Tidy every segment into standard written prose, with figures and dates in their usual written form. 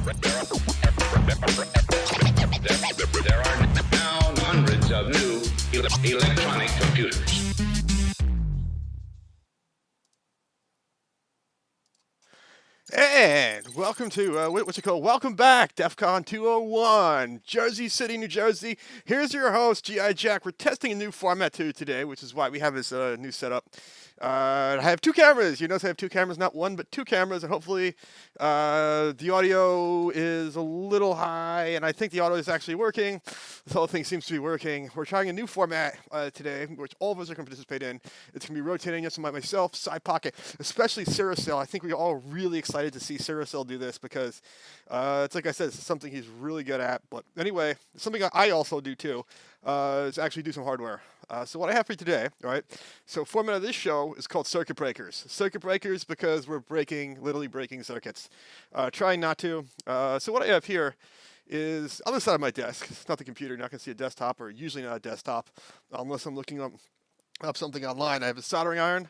There are now hundreds of new electronic computers. And welcome to, what's it called? Welcome back, DEFCON 201, Jersey City, New Jersey. Here's your host, G.I. Jack. We're testing a new format today, which is why we have this new setup. I have two cameras. You notice I have two cameras, not one, but two cameras, and hopefully the audio is a little high, and I think the audio is actually working. This whole thing seems to be working. We're trying a new format today, which all of us are going to participate in. It's going to be rotating us, myself, Side Pocket, especially Cyricel. I think we're all really excited to see Cyricel do this because it's like I said, it's something he's really good at. But anyway, it's something I also do too, is actually do some hardware. So what I have for you today, all right? So format of this show is called Circuit Breakers. Circuit Breakers because we're literally breaking circuits. Trying not to. So what I have here is on the side of my desk. It's not the computer. You're not going to see a desktop, or usually not a desktop, unless I'm looking up something online. I have a soldering iron,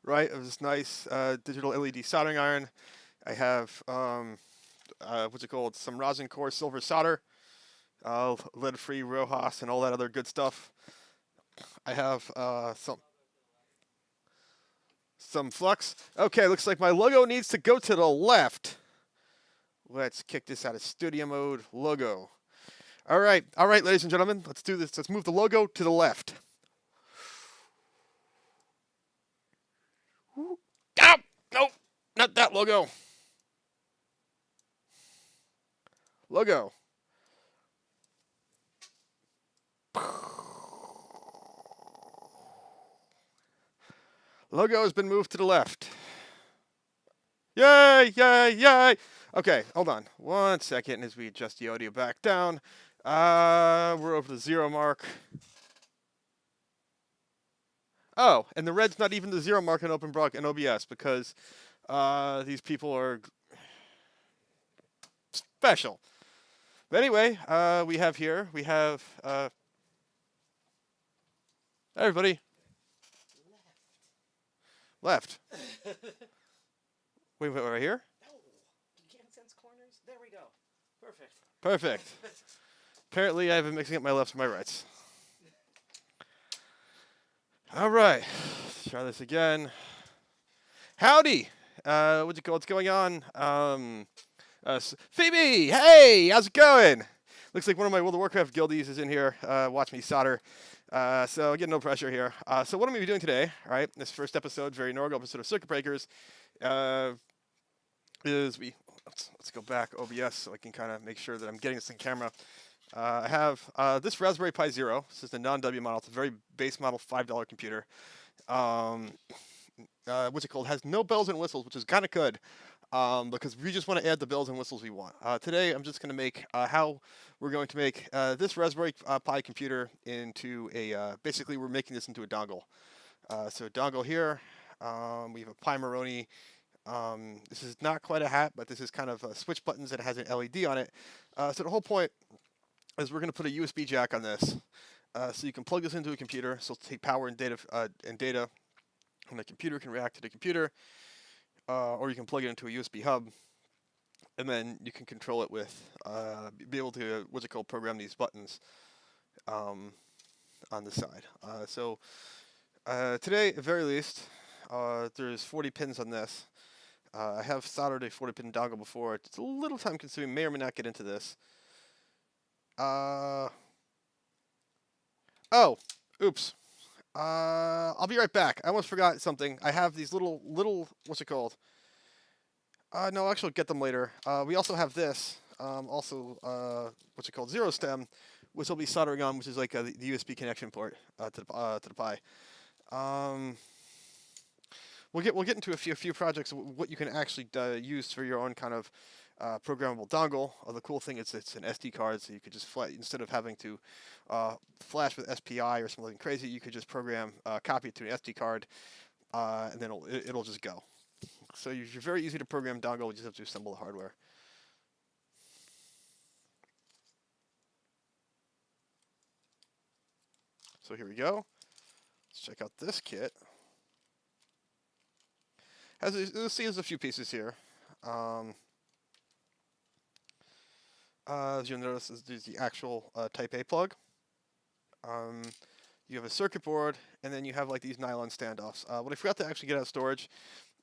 right? Of this nice digital LED soldering iron. I have what's it called? Some rosin core silver solder, lead-free Rojas, and all that other good stuff. I have some flux. Okay, looks like my logo needs to go to the left. Let's kick this out of studio mode. Logo. All right, ladies and gentlemen, let's do this. Let's move the logo to the left. Ah, nope, not that logo. Logo. Logo has been moved to the left. Yay, yay, yay. Okay, hold on 1 second as we adjust the audio back down. We're over the 0 mark. Oh, and the red's not even the 0 mark in OpenBrock and OBS because these people are special. But anyway, we have everybody. Left. Wait, right here? No, you can't sense corners. There we go. Perfect. Perfect. Apparently, I've been mixing up my lefts and my rights. All right, let's try this again. Howdy. What's it called? What's going on? Phoebe, hey, how's it going? Looks like one of my World of Warcraft guildies is in here. Watch me solder. So again, no pressure here. So what I'm going to be doing today, all right, this first episode, very inaugural episode of Circuit Breakers, is let's go back OBS so I can kind of make sure that I'm getting this in camera. I have this Raspberry Pi Zero. This is the non-W model. It's a very base model $5 computer. What's it called? It has no bells and whistles, which is kind of good. Because we just want to add the bells and whistles we want. Today, I'm just going to make how we're going to make this Raspberry Pi computer into a, basically we're making this into a dongle. So dongle here, we have a Pi Moroni. This is not quite a hat, but this is kind of switch buttons that has an LED on it. So the whole point is we're going to put a USB jack on this. So you can plug this into a computer, so it'll take power and data, and the computer can react to the computer. Or you can plug it into a USB hub, and then you can control it with, be able to, what's it called, program these buttons on the side. So today, at the very least, there's 40 pins on this. I have soldered a 40-pin dongle before. It's a little time-consuming. May or may not get into this. Oh, oops. I'll be right back. I almost forgot something. I have these little, what's it called? No, actually, I'll get them later. We also have this, what's it called? Zero stem, which will be soldering on, which is like the USB connection port to the Pi. We'll get into a few projects what you can actually use for your own kind of programmable dongle. The cool thing is it's an SD card, so you could just instead of having to flash with SPI or something crazy, you could just program copy it to an SD card, and then it'll just go. So you're very easy to program dongle. You just have to assemble the hardware. So here we go. Let's check out this kit. You'll see there's a few pieces here. As you'll notice, is the actual Type A plug. Um, you have a circuit board, and then you have like these nylon standoffs. What I forgot to actually get out of storage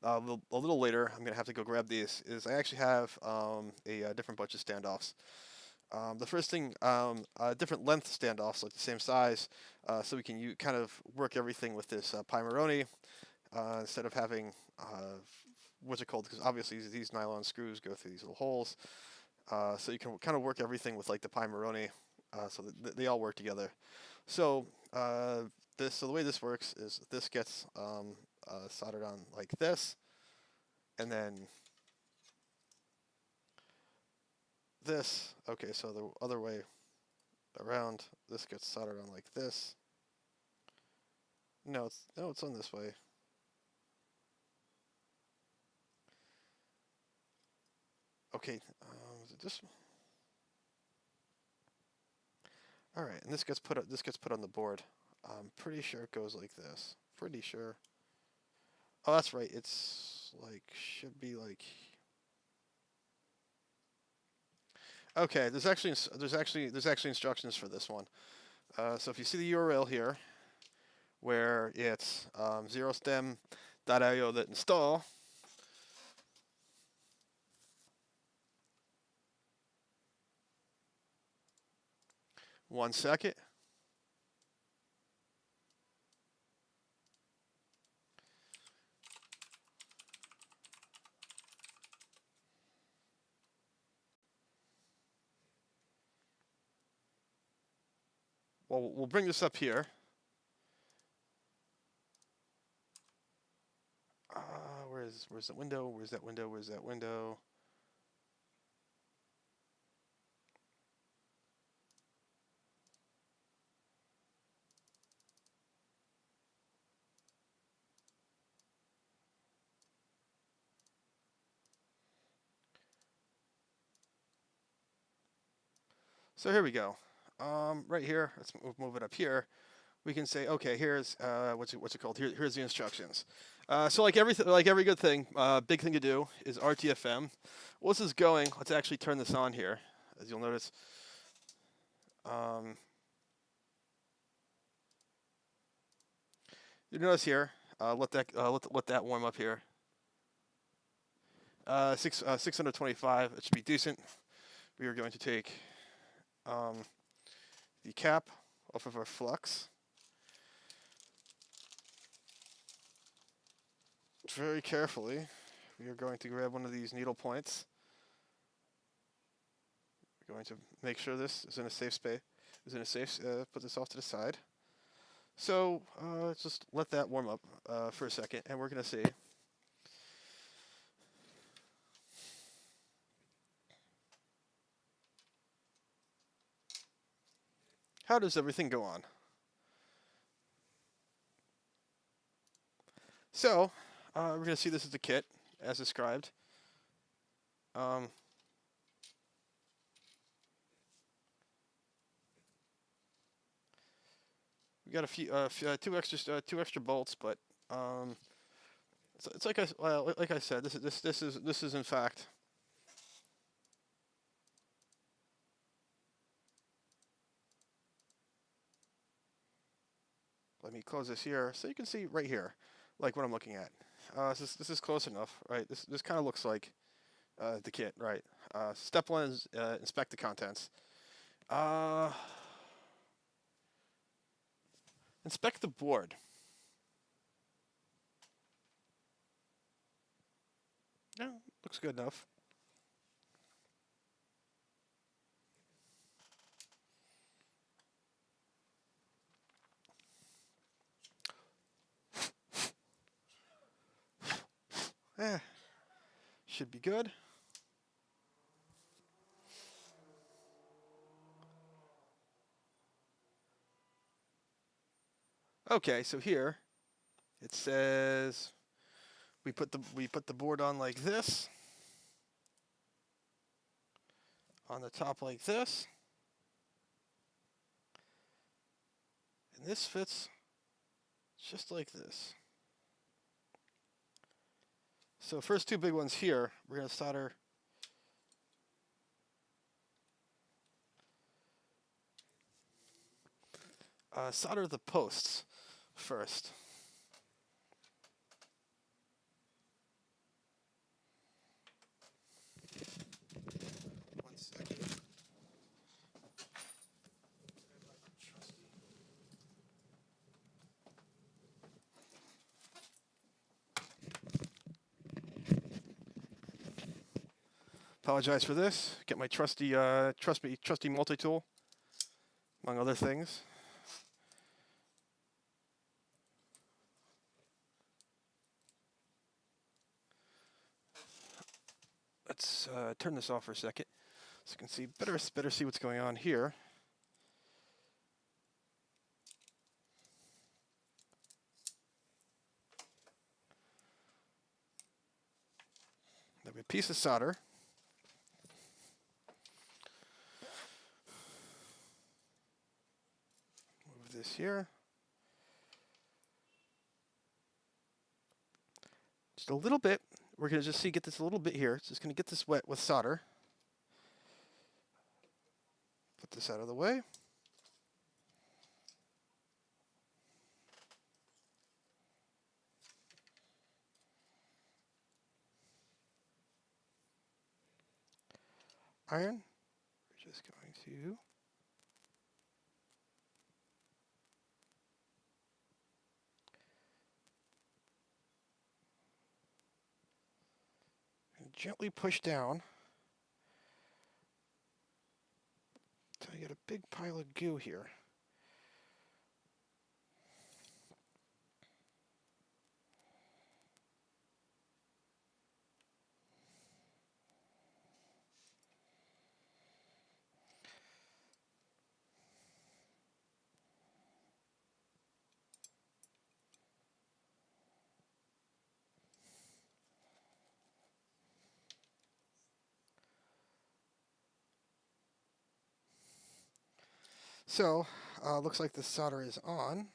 a little later, I'm gonna have to go grab these. Is I actually have a different bunch of standoffs. The first thing, different length standoffs, like the same size, so we can kind of work everything with this Pimeroni instead of having what's it called? Because obviously these nylon screws go through these little holes, so you can kind of work everything with like the Pimeroni, so that they all work together. So so the way this works is this gets soldered on like this, and then this. Okay, so the other way around, this gets soldered on like this. No, it's on this way. Okay, is it this? All right, and this gets put on the board. I'm pretty sure it goes like this. Pretty sure. Oh, that's right. It's like should be like. Okay, there's actually instructions for this one. So if you see the URL here, where it's zerostem.io that install. One second. Well, we'll bring this up here. Where's the window? Where's that window? Where's that window? So here we go. Right here, let's move it up here. We can say, okay, here's what's it called? Here's the instructions. So like every good thing, big thing to do is RTFM. Well, this is going. Let's actually turn this on here, as you'll notice. You'll notice here. Let that warm up here. 625. It should be decent. We are going to take the cap off of our flux. Very carefully, we are going to grab one of these needle points. We're going to make sure this is in a safe space. Put this off to the side. So let's just let that warm up for a second, and we're going to see. How does everything go on? So we're going to see this as the kit, as described. We got two extra bolts, but it's like I said, this is in fact. Let me close this here so you can see right here, like what I'm looking at. This is close enough, right? This kind of looks like the kit, right? Step one is inspect the contents. Inspect the board. Yeah, looks good enough. Should be good. Okay, so here it says we put the board on like this, on the top like this, and this fits just like this. So first two big ones here, we're going to solder solder the posts first. One second. Apologize for this. Get my trusty, trusty multi-tool, among other things. Let's turn this off for a second, so you can see better see what's going on here. Then we have a piece of solder. Move this here. Just a little bit. We're going to just get this a little bit here. It's just going to get this wet with solder. Put this out of the way. Iron. We're just going to gently push down until you get a big pile of goo here. So, looks like the solder is on.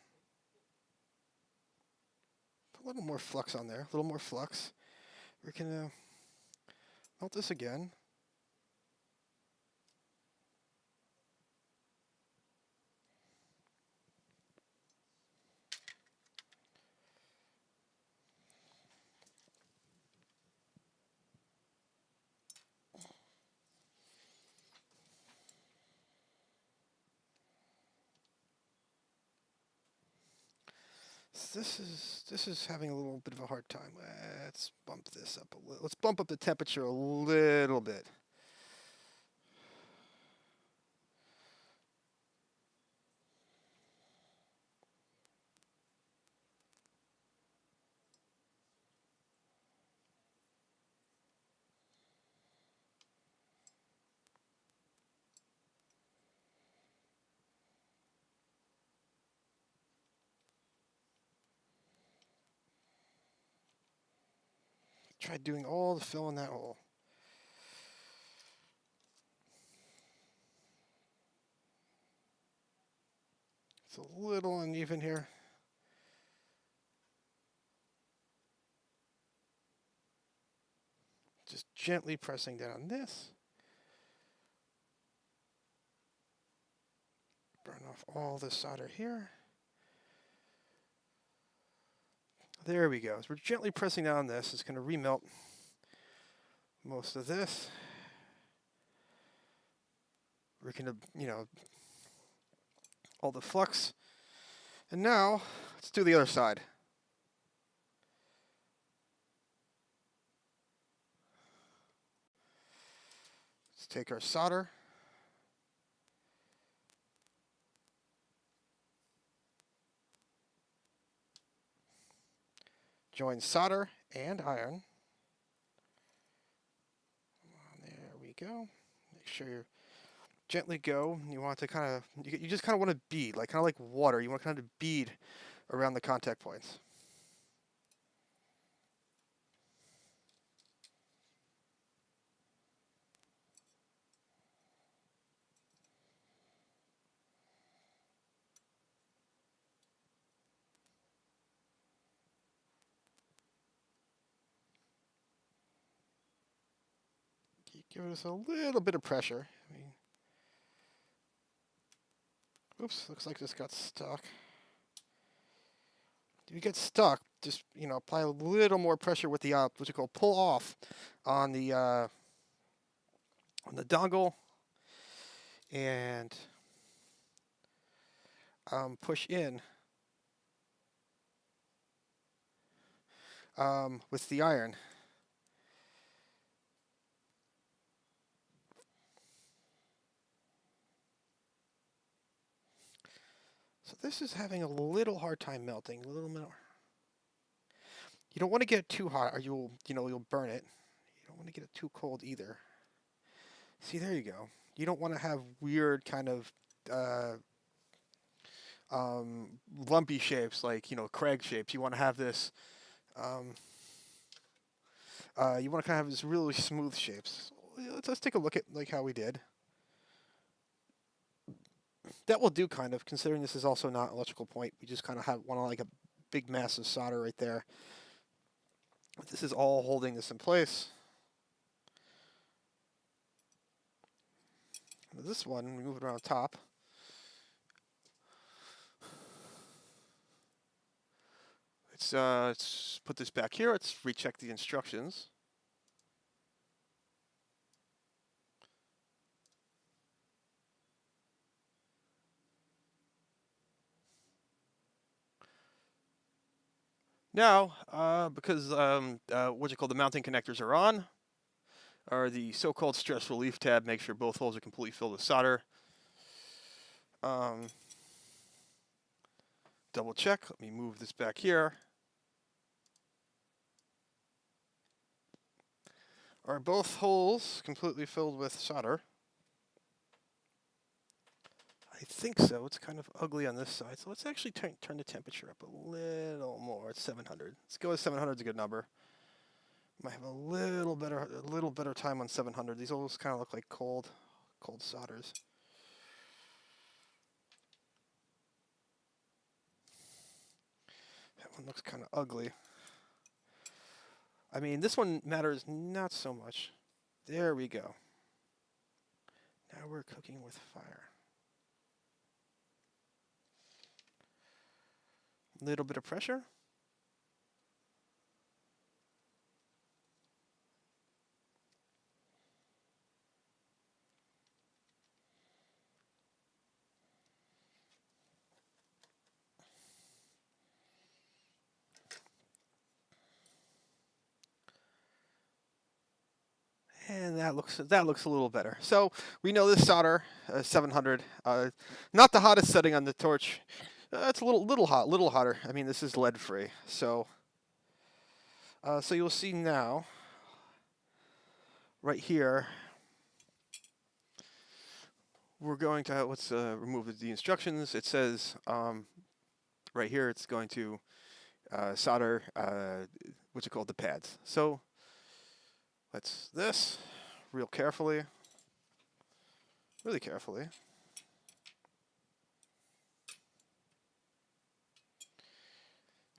Put a little more flux on there, a little more flux. We can melt this again. This is having a little bit of a hard time. Let's bump this up a little. Let's bump up the temperature a little bit. Try doing all the fill in that hole. It's a little uneven here. Just gently pressing down on this. Burn off all the solder here. There we go. So we're gently pressing down on this. It's going to remelt most of this. We're going to, all the flux. And now, let's do the other side. Let's take our solder. Join solder and iron. There we go. Make sure you gently go. You want to kind of, you just kind of want to bead, kind of like water. You want to kind of bead around the contact points. Give us a little bit of pressure. I mean, Oops, looks like this got stuck. If you get stuck, just apply a little more pressure with the what you call pull off on the dongle, and push in with the iron. So this is having a little hard time melting. A little more. You don't want to get it too hot, or you'll burn it. You don't want to get it too cold either. See, there you go. You don't want to have weird kind of lumpy shapes like crag shapes. You want to have this. You want to kind of have this really smooth shapes. So let's take a look at like how we did. That will do kind of, considering this is also not electrical point. We just kind of want to like a big mass of solder right there. This is all holding this in place. This one, we move it around top. Let's put this back here. Let's recheck the instructions. Now, because the mounting connectors are on, or the so-called stress relief tab, make sure both holes are completely filled with solder. Double check. Let me move this back here. Are both holes completely filled with solder? I think so. It's kind of ugly on this side. So let's actually turn the temperature up a little more. It's 700. Let's go with 700 is a good number. Might have a little better time on 700. These almost kind of look like cold solders. That one looks kind of ugly. I mean, this one matters not so much. There we go. Now we're cooking with fire. A little bit of pressure. And that looks a little better. So we know this solder 700, not the hottest setting on the torch. It's a little hotter. I mean, this is lead free. So so you'll see now, right here, we're going to let's remove the instructions. It says right here it's going to solder the pads. So let's real carefully, really carefully.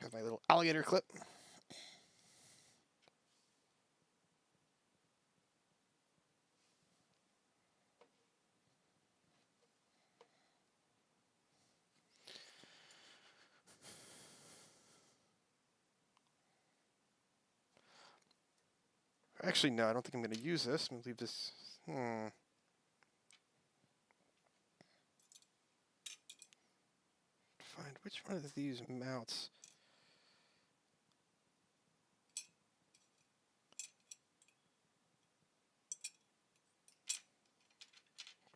Have my little alligator clip. Actually, no, I don't think I'm going to use this. I'm going to leave this. Find which one of these mounts.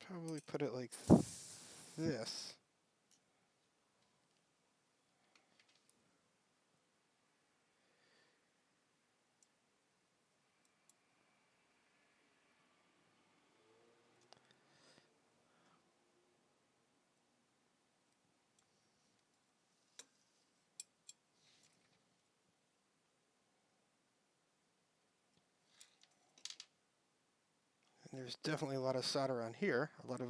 Probably put it like this. And there's definitely a lot of solder on here. A lot of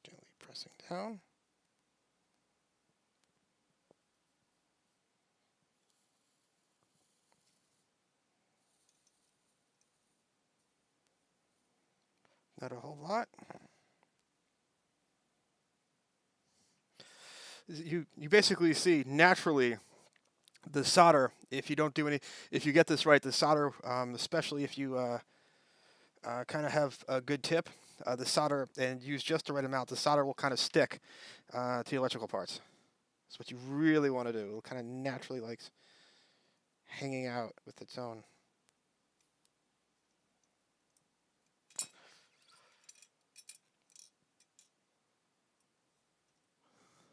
gently pressing down. Not a whole lot. You basically see naturally the solder, if you don't do any, if you get this right, the solder, especially if you kind of have a good tip, the solder, and use just the right amount, the solder will kind of stick to the electrical parts. That's what you really want to do. It'll kind of naturally like hanging out with its own.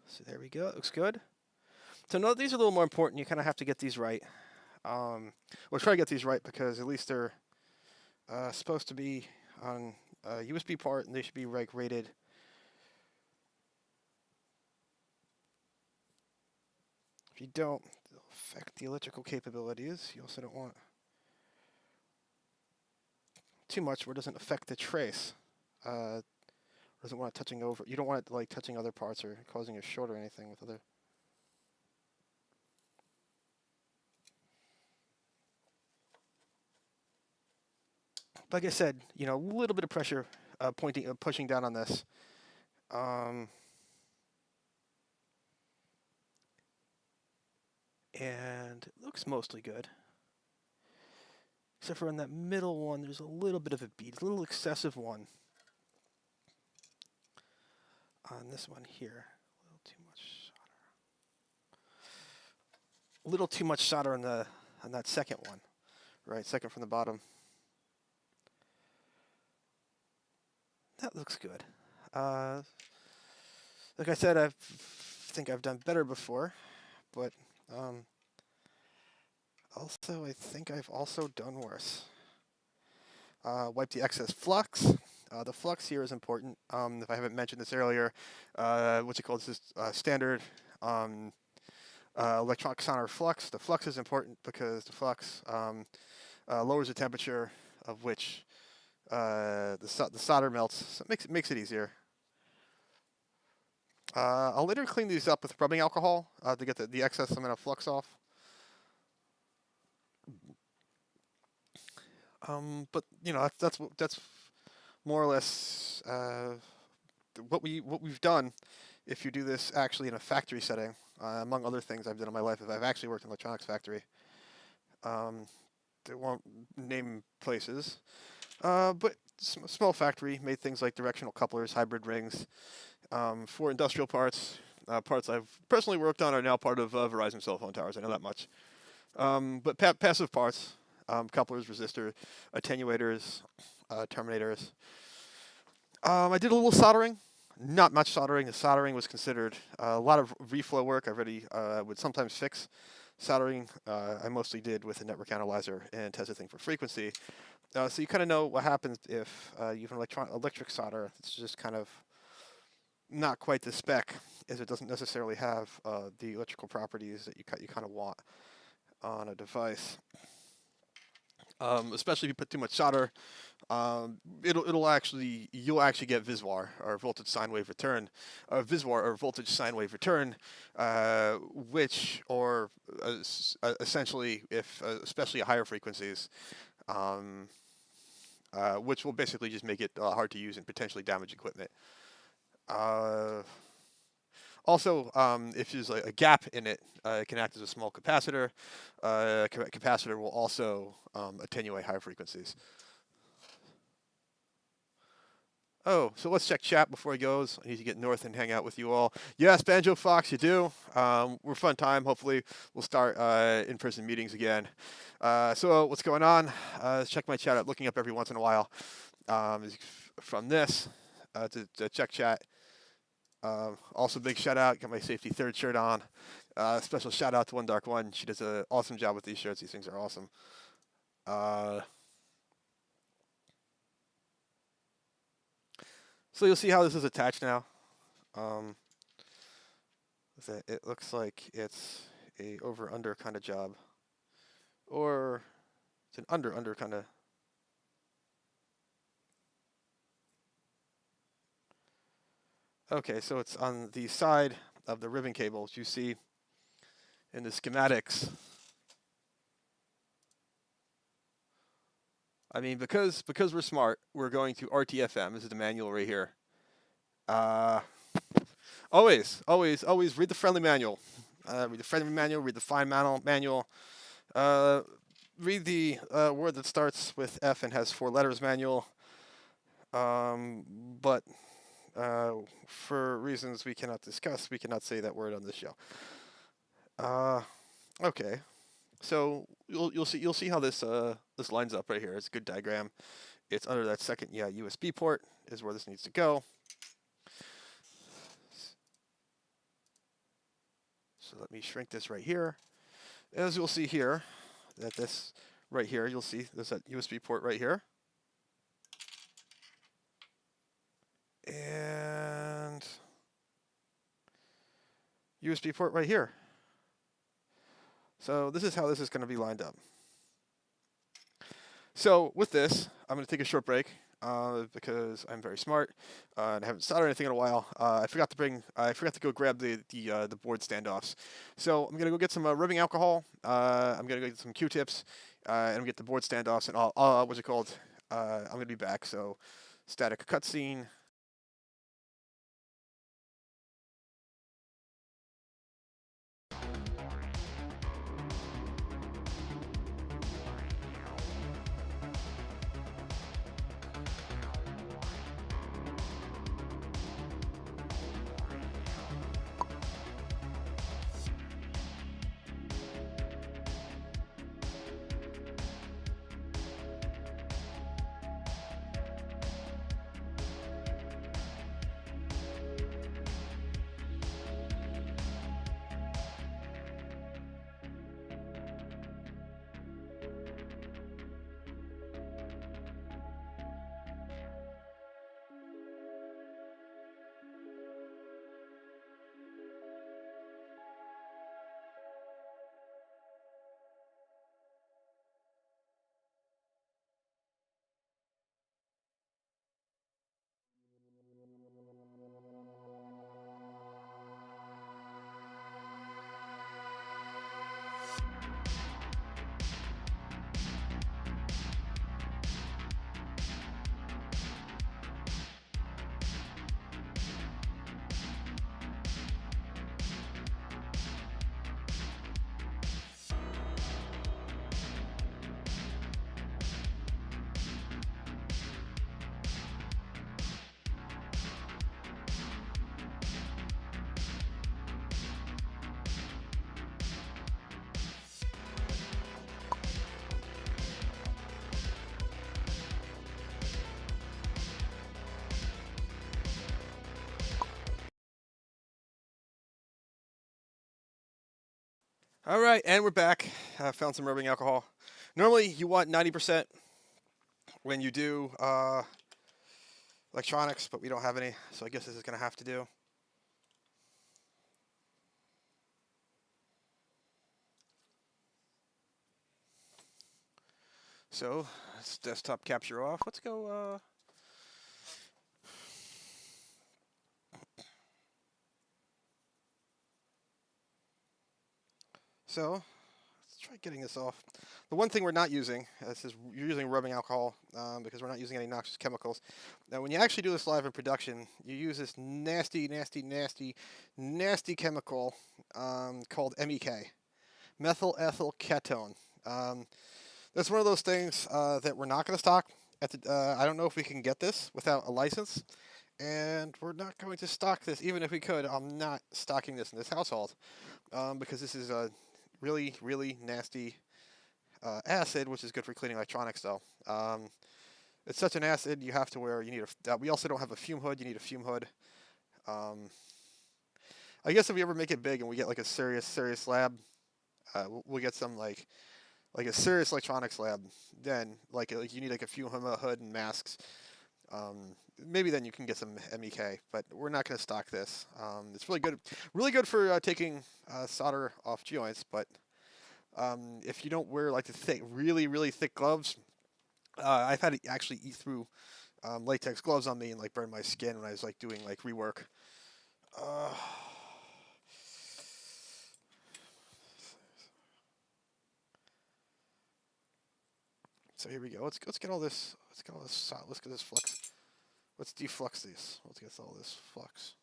So there we go. It looks good. So no, these are a little more important. You kind of have to get these right. We'll try to get these right because at least they're supposed to be on a USB part, and they should be like rated. If you don't, it'll affect the electrical capabilities. You also don't want too much where it doesn't affect the trace. Doesn't want it touching over. You don't want it like touching other parts or causing a short or anything with other. Like I said, a little bit of pressure pushing down on this. And it looks mostly good. Except for in that middle one, there's a little bit of a bead, a little excessive one. On this one here, a little too much solder. A little too much solder on that second one, right? Second from the bottom. That looks good. Like I said, I think I've done better before, but also I think I've also done worse. Wipe the excess flux. The flux here is important. If I haven't mentioned this earlier, what's it called? This is standard electronic solder flux. The flux is important because the flux lowers the temperature of which the solder melts. So it makes it easier. I'll later clean these up with rubbing alcohol to get the excess amount of flux off. But that's more or less what we've done. If you do this actually in a factory setting, among other things I've done in my life, I've actually worked in an electronics factory. They won't name places, but small factory made things like directional couplers, hybrid rings, for industrial parts. Parts I've personally worked on are now part of Verizon cell phone towers. I know that much. But passive parts, couplers, resistor, attenuators, terminators. I did a little soldering, not much soldering. The soldering was considered a lot of reflow work. I already would sometimes fix soldering. I mostly did with a network analyzer and tested thing for frequency. So you kind of know what happens if you have an electric solder. It's just kind of not quite the spec, as it doesn't necessarily have the electrical properties that you kind of want on a device. Especially if you put too much solder, you'll actually get VSWR, or voltage sine wave return, VSWR or voltage sine wave return, which or essentially if especially at higher frequencies, which will basically just make it hard to use and potentially damage equipment. Also, if there's a gap in it, it can act as a small capacitor. Capacitor will also attenuate higher frequencies. Oh, so let's check chat before he goes. I need to get north and hang out with you all. Yes, Banjo Fox, you do. We're a fun time. Hopefully, we'll start in-person meetings again. So what's going on? Let's check my chat out, looking up every once in a while. From this to check chat. Also, big shout out. Got my Safety Third shirt on. Special shout out to One Dark One. She does an awesome job with these shirts. These things are awesome. So you'll see how this is attached now. It looks like it's a over-under kind of job, or it's an under-under kind of. Okay, so it's on the side of the ribbon cables. You see in the schematics, I mean, because we're smart, we're going to RTFM. This is the manual right here. Always read the friendly manual. Read the friendly manual. Read the fine manual. Read the word that starts with F and has 4 letters manual. But for reasons we cannot discuss, we cannot say that word on this show. Okay. So you'll see how this this lines up right here. It's a good diagram. It's under that second USB port is where this needs to go. So let me shrink this right here. As you'll see here, that this right here, you'll see there's that USB port right here. And USB port right here. So this is how this is going to be lined up. So with this, I'm going to take a short break because I'm very smart and I haven't soldered anything in a while. I forgot to go grab the board standoffs. So I'm going to go get some rubbing alcohol. I'm going to go get some Q-tips and get the board standoffs and all what's it called? I'm going to be back. So static cutscene. All right, and we're back. I found some rubbing alcohol. Normally, you want 90% when you do electronics, but we don't have any, so I guess this is going to have to do. So, let's desktop capture off. Let's go... So, let's try getting this off. The one thing we're not using, this is you're using rubbing alcohol because we're not using any noxious chemicals. Now, when you actually do this live in production, you use this nasty chemical called MEK, methyl ethyl ketone. That's one of those things that we're not going to stock. I don't know if we can get this without a license, and we're not going to stock this. Even if we could, I'm not stocking this in this household because this is a really nasty acid, which is good for cleaning electronics, though. It's such an acid, you have to wear. We also don't have a fume hood. You need a fume hood. I guess if we ever make it big and we get like a serious lab, we'll get some like a serious electronics lab. Then like you need like a fume hood and masks. Maybe then you can get some MEK, but we're not going to stock this. It's really good for taking solder off joints, but if you don't wear like the thick, really thick gloves, I've had to actually eat through latex gloves on me and like burn my skin when I was like doing like rework. So here we go. Let's get all this. Let's get all this. Let's get this flux. Let's deflux these. Let's get all this flux.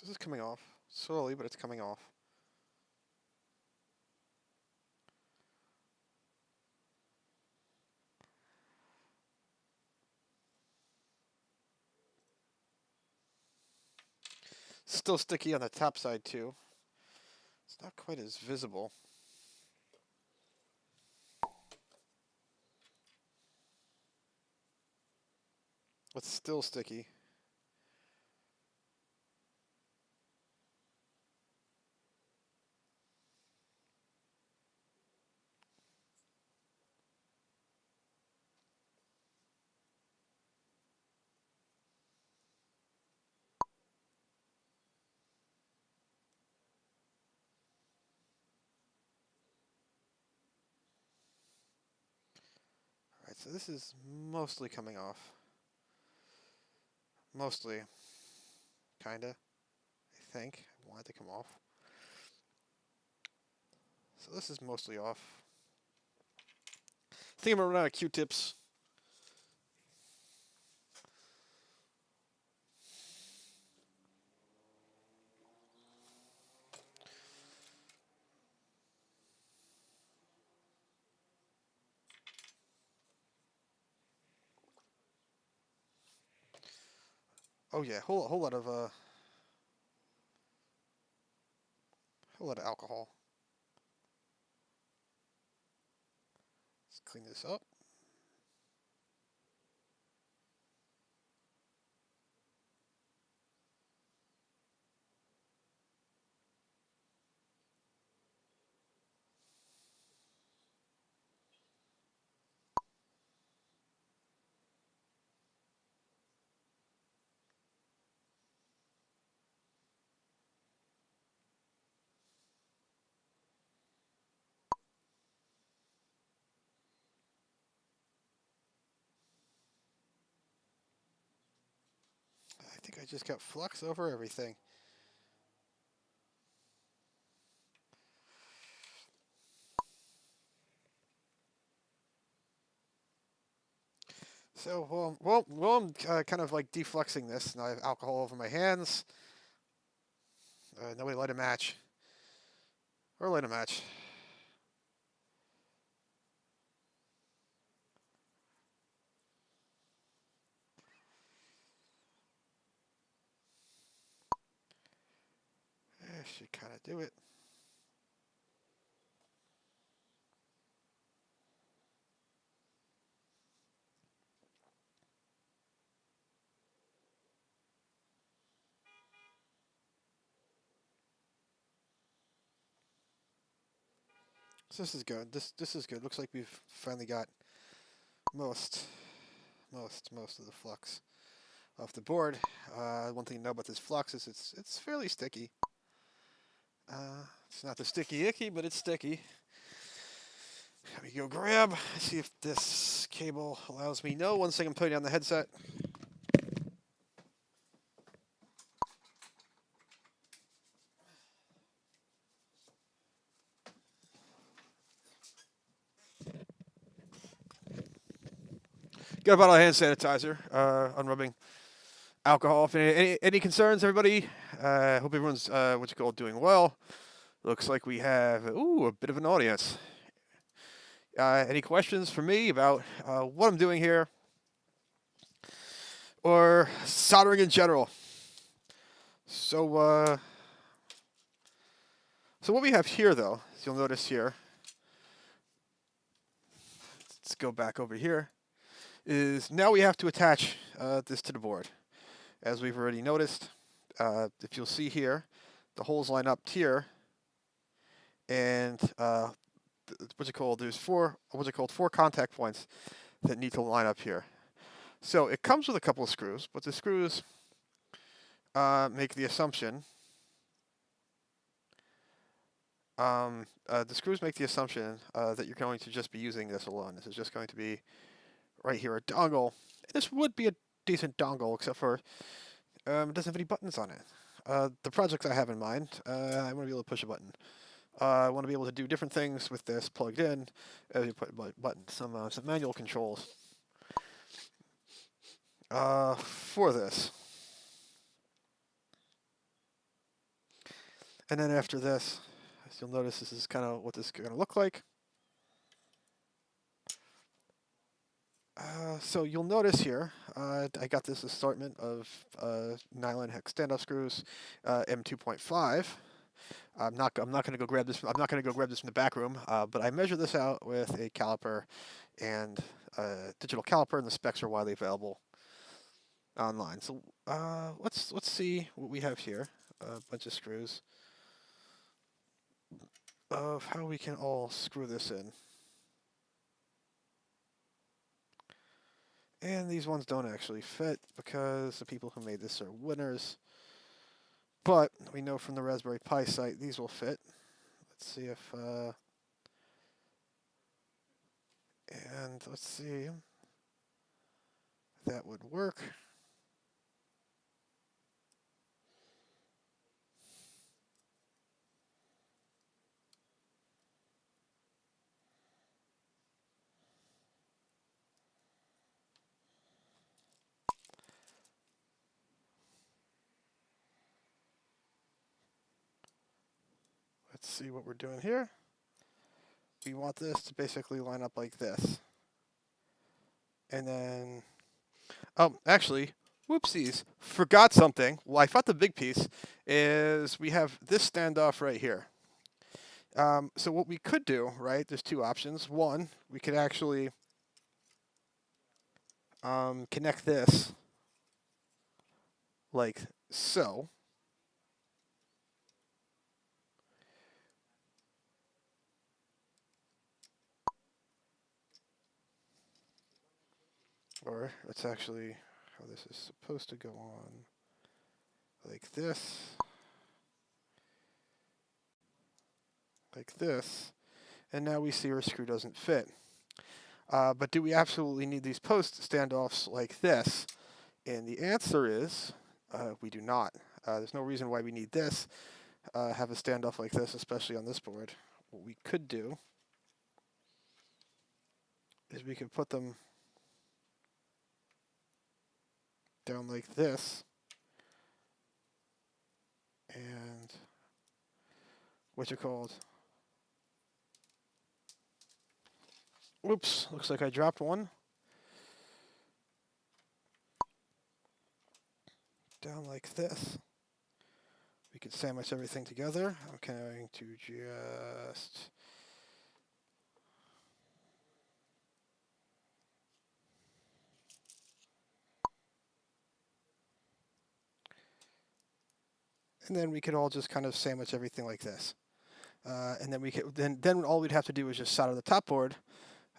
This is coming off slowly, but it's coming off. Still sticky on the top side too. It's not quite as visible. It's still sticky. Alright, so this is mostly coming off. Mostly. Kinda. I think. I want it to come off. So this is mostly off. I think I'm gonna run out of Q-tips. Oh yeah, whole lot of alcohol. Let's clean this up. I think I just got flux over everything. So, well, I'm kind of like defluxing this, and I have alcohol over my hands. Nobody light a match. Or light a match. Should kind of do it. So this is good. This is good. Looks like we've finally got most of the flux off the board. One thing to know about this flux is it's fairly sticky. It's not the sticky icky, but it's sticky. Let me go grab. See if this cable allows me. No, one second. Putting down the headset. Got a bottle of hand sanitizer. Unrubbing alcohol. Any concerns, everybody? Hope everyone's doing well. Looks like we have a bit of an audience. Any questions for me about what I'm doing here or soldering in general? So, so what we have here, though, as you'll notice here, let's go back over here, is now we have to attach this to the board. As we've already noticed, if you'll see here, the holes line up here, and there's four contact points that need to line up here. So it comes with a couple of screws, but the screws make the assumption. The screws make the assumption that you're going to just be using this alone. This is just going to be right here a dongle. This would be a decent dongle, except for it doesn't have any buttons on it. The projects I have in mind, I want to be able to push a button. I want to be able to do different things with this plugged in as you put buttons, some manual controls for this. And then after this, as you'll notice, this is kind of what this is going to look like. So you'll notice here, I got this assortment of nylon hex standoff screws, M2.5. I'm not going to go grab this. I'm not going to go grab this from the back room. But I measured this out with a caliper and a digital caliper, and the specs are widely available online. So let's see what we have here. A bunch of screws of how we can all screw this in. And these ones don't actually fit because the people who made this are winners. But we know from the Raspberry Pi site these will fit. Let's see if and let's see if that would work. Let's see what we're doing here. We want this to basically line up like this. And then, oh, actually, whoopsies, forgot something. Well, I thought the big piece is we have this standoff right here. So what we could do, right, there's two options. One, we could actually connect this like so. Or it's actually how this is supposed to go on, like this, and now we see our screw doesn't fit. But do we absolutely need these post standoffs like this? And the answer is we do not. There's no reason why we need this, have a standoff like this, especially on this board. What we could do is we could put them down like this, and what you called. Oops, looks like I dropped one. Down like this. We could sandwich everything together. I'm going to just and then we could all just kind of sandwich everything like this. And then we could then all we'd have to do is just solder the top board.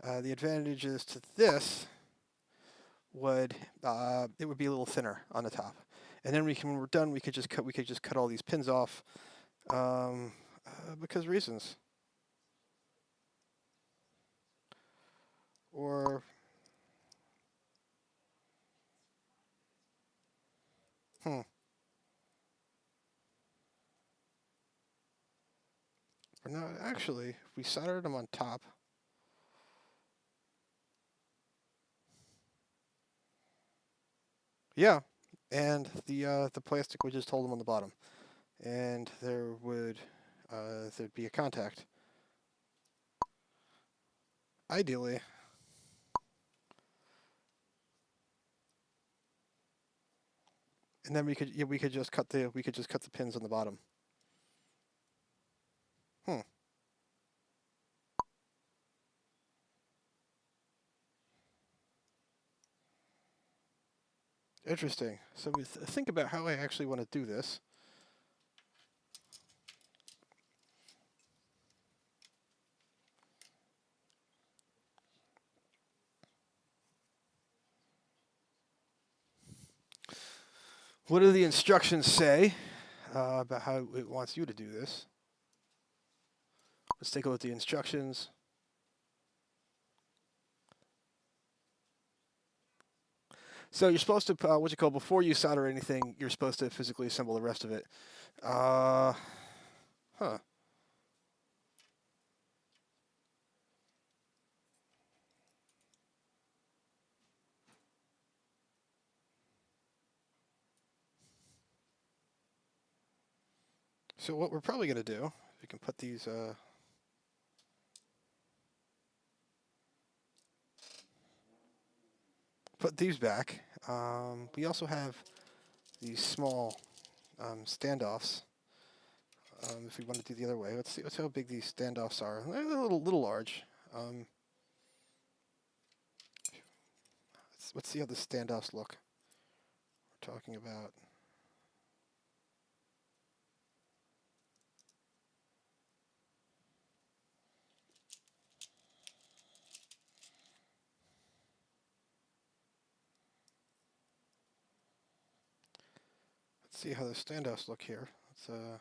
The advantages to this would it would be a little thinner on the top, and then when we're done, we could just cut all these pins off because reasons. Or Or no, actually, if we soldered them on top. Yeah, and the plastic would just hold them on the bottom, and there'd be a contact. ideally. And then we could just cut the pins on the bottom. Interesting. So we think about how I actually want to do this. What do the instructions say about how it wants you to do this? Let's take a look at the instructions. So you're supposed to, before you solder anything, you're supposed to physically assemble the rest of it. Huh. So what we're probably going to do, we can put these, back. We also have these small standoffs. If we want to do the other way, let's see how big these standoffs are. They're a little large. Let's see how the standoffs look. We're talking about. Let's see how the standoffs look here. Let's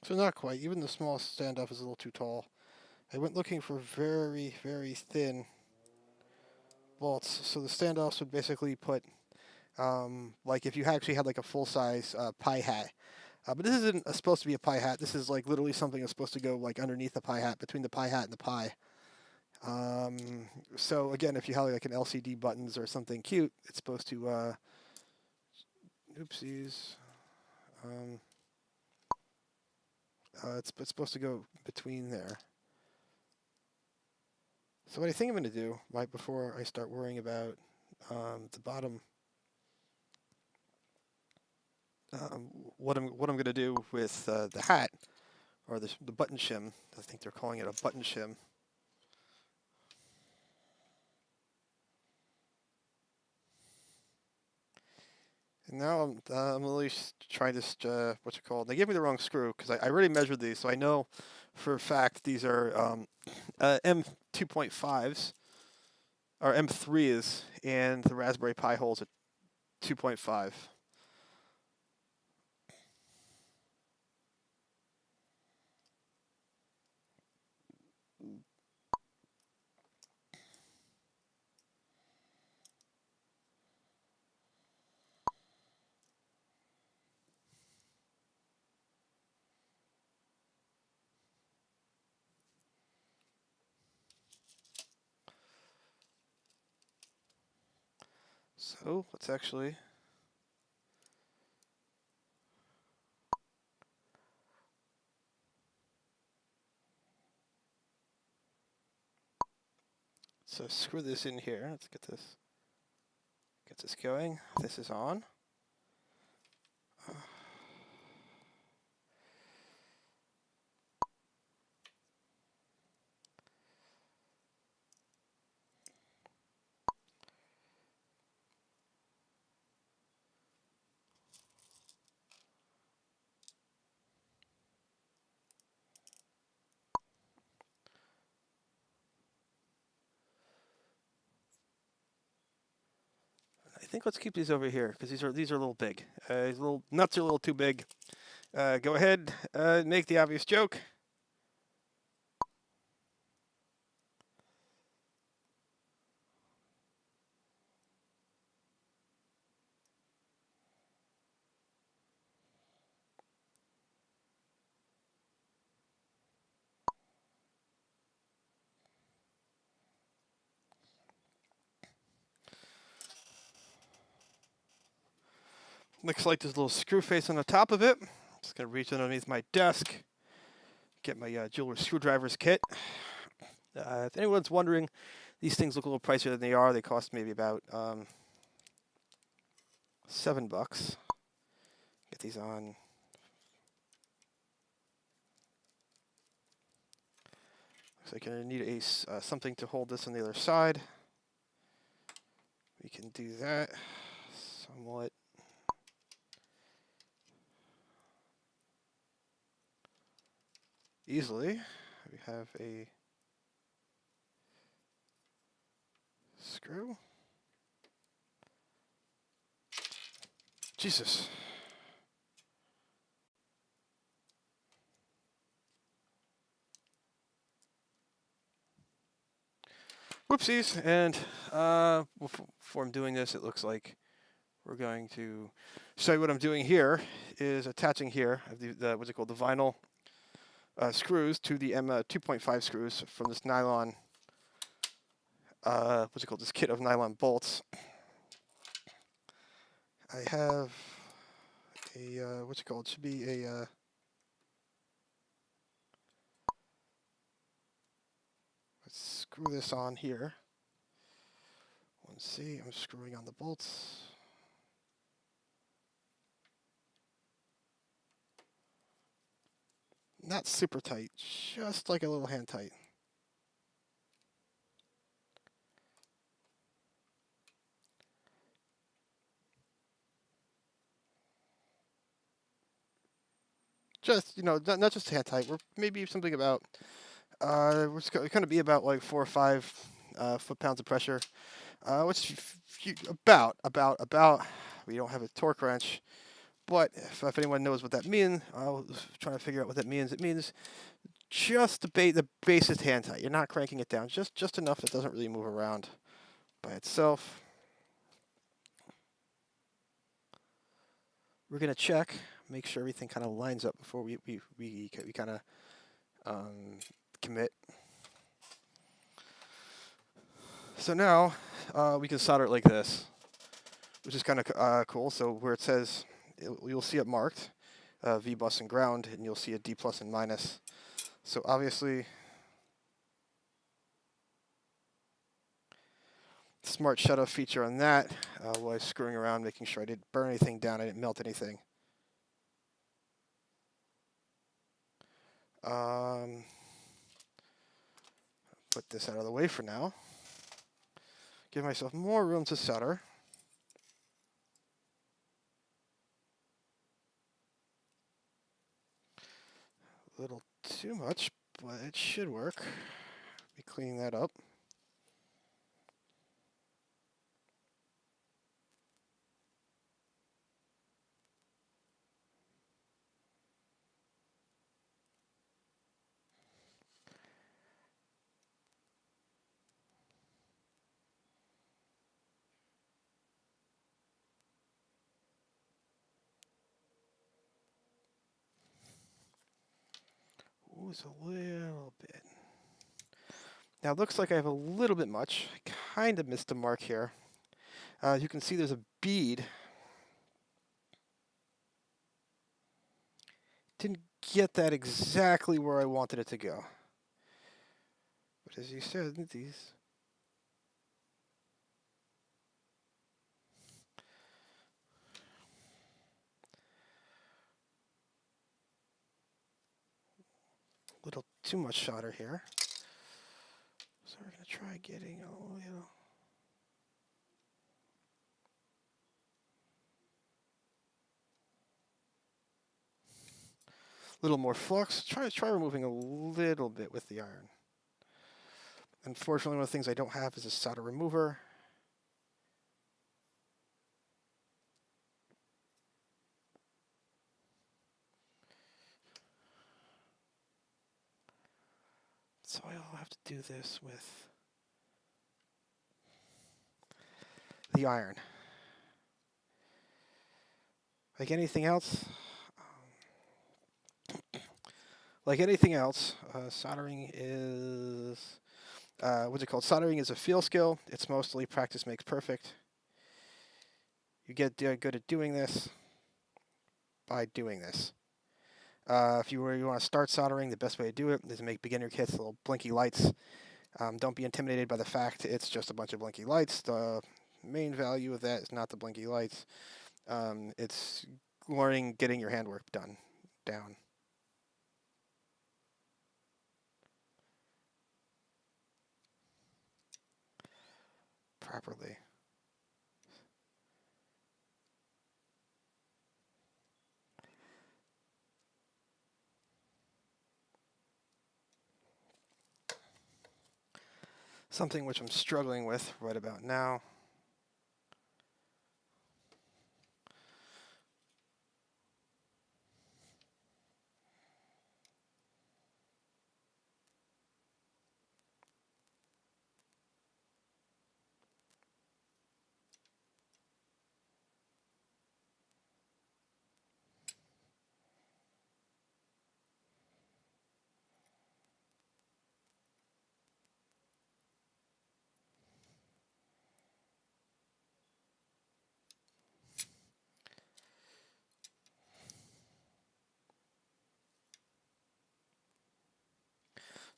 So not quite. Even the small standoff is a little too tall. I went looking for very, very thin bolts. So the standoffs would basically put, like if you actually had like a full-size pie hat. But this isn't supposed to be a pie hat. This is like literally something that's supposed to go like underneath the pie hat, between the pie hat and the pie. So again, if you have like an LCD buttons or something cute, it's supposed to, oopsies. It's supposed to go between there. So what I think I'm going to do, right before I start worrying about the bottom, what I'm going to do with the hat, or the button shim. I think they're calling it a button shim. And now I'm really trying to, what's it called? They gave me the wrong screw, because I already measured these, so I know for a fact these are M2.5s, or M3s, and the Raspberry Pi holes at 2.5. So let's actually screw this in here. Let's get this going. This is on. I think let's keep these over here because these are a little big. These little nuts are a little too big. Go ahead, make the obvious joke. Looks like there's a little screw face on the top of it. Just gonna reach underneath my desk, get my jeweler's screwdrivers kit. If anyone's wondering, these things look a little pricier than they are. They cost maybe about $7. Get these on. Looks like I need a something to hold this on the other side. We can do that somewhat. Easily. We have a screw. Jesus. Whoopsies. And before I'm doing this, it looks like we're going to show you what I'm doing here is attaching here the what's it called, the vinyl screws to the M2.5 screws from this nylon, what's it called, this kit of nylon bolts. I have a, what's it called, it should be a, let's screw this on here. Let's see, I'm screwing on the bolts. Not super tight, just like a little hand tight. Just, you know, not just hand tight. We're maybe something about, we're going to be about like 4 or 5 foot-pounds of pressure, which about. We don't have a torque wrench, but if anyone knows what that means, I'll try to figure out what that means. It means just the basest hand tight. You're not cranking it down, just enough that it doesn't really move around by itself. We're gonna check, make sure everything kind of lines up before we kind of commit. So now we can solder it like this, which is kind of cool. So where it says, you'll see it marked V bus and ground, and you'll see a D plus and minus. So obviously, smart shut-off feature on that was screwing around, making sure I didn't burn anything down, I didn't melt anything. Put this out of the way for now. Give myself more room to solder. A little too much, but it should work. Be cleaning that up. Ooze a little bit. Now it looks like I have a little bit much. I kind of missed a mark here. You can see there's a bead. Didn't get that exactly where I wanted it to go. But as you said, these little too much solder here. So we're going to try getting a little. Little more flux. Try removing a little bit with the iron. Unfortunately, one of the things I don't have is a solder remover. So I'll have to do this with the iron. Like anything else, soldering is, what's it called? Soldering is a field skill. It's mostly practice makes perfect. You get good at doing this. by doing this. If you want to start soldering, the best way to do it is to make beginner kits, little blinky lights. Don't be intimidated by the fact it's just a bunch of blinky lights. The main value of that is not the blinky lights. It's learning, getting your handwork down. Properly. Something which I'm struggling with right about now.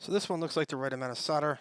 So this one looks like the right amount of solder.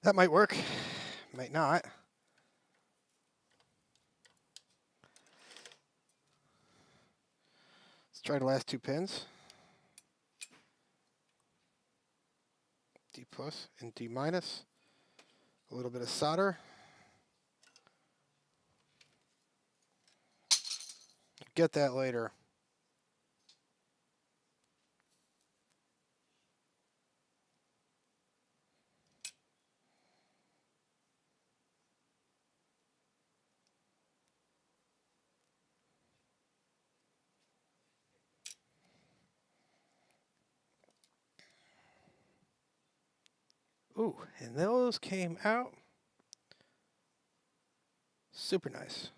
That might work, might not. Let's try the last two pins. D plus and D minus. A little bit of solder. Get that later. Ooh, and those came out super nice.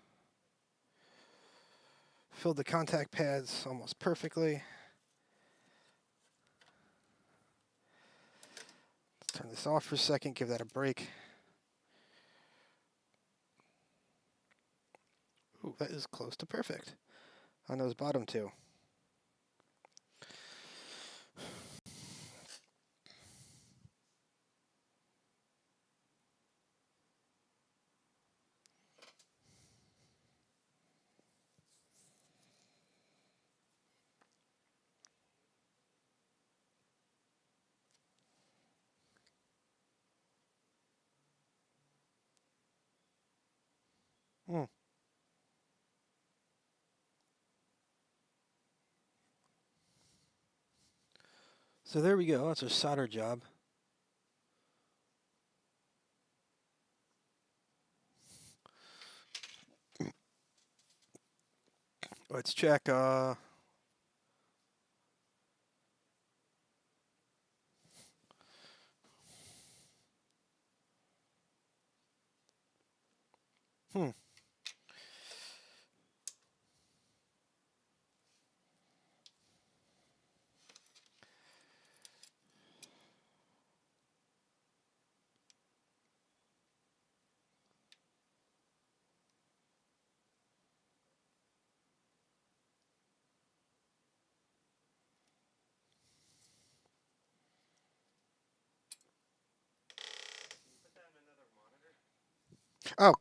Filled the contact pads almost perfectly. Let's turn this off for a second, give that a break. Ooh, that is close to perfect on those bottom two. Hmm. So there we go. That's our solder job. Let's check. Hmm. Oh.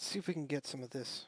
Let's see if we can get some of this.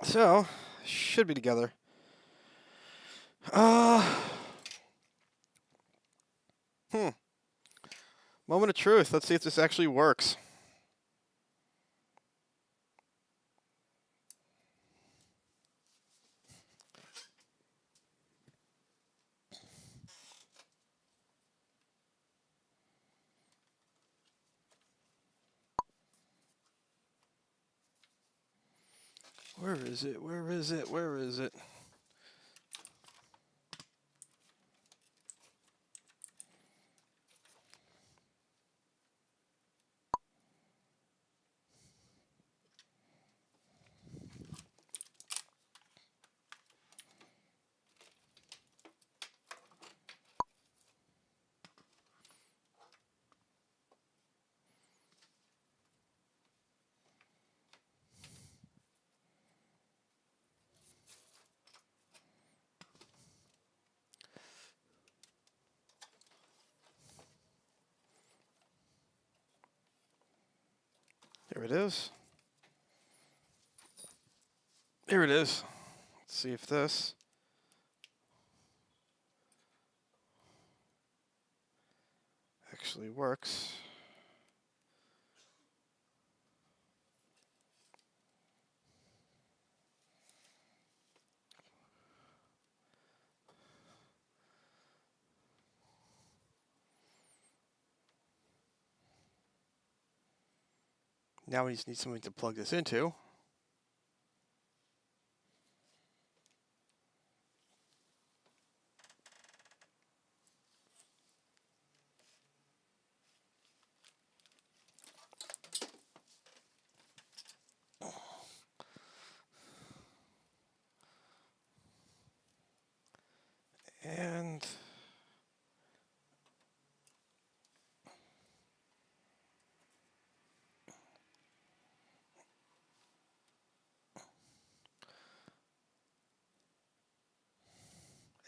So, should be together. Moment of truth. Let's see if this actually works. Where is it? Where is it? Where is it? There it is. Here it is. Let's see if this actually works. Now we just need something to plug this into.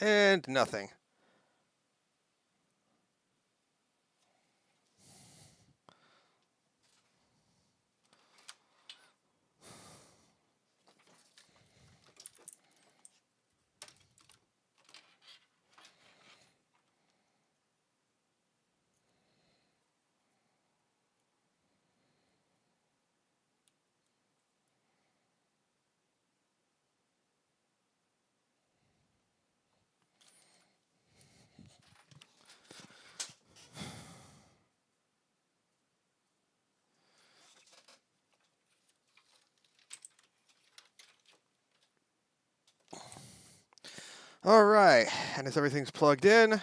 And nothing. All right, and as everything's plugged in,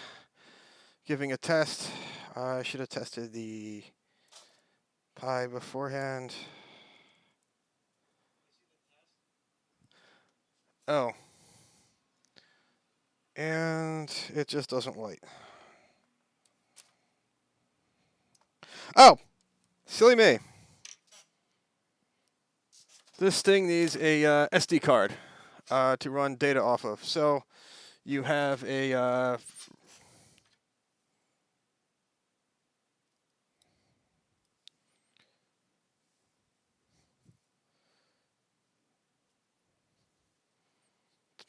giving a test. I should have tested the Pi beforehand. Oh. And it just doesn't light. Oh! Silly me. This thing needs a SD card to run data off of. So you have a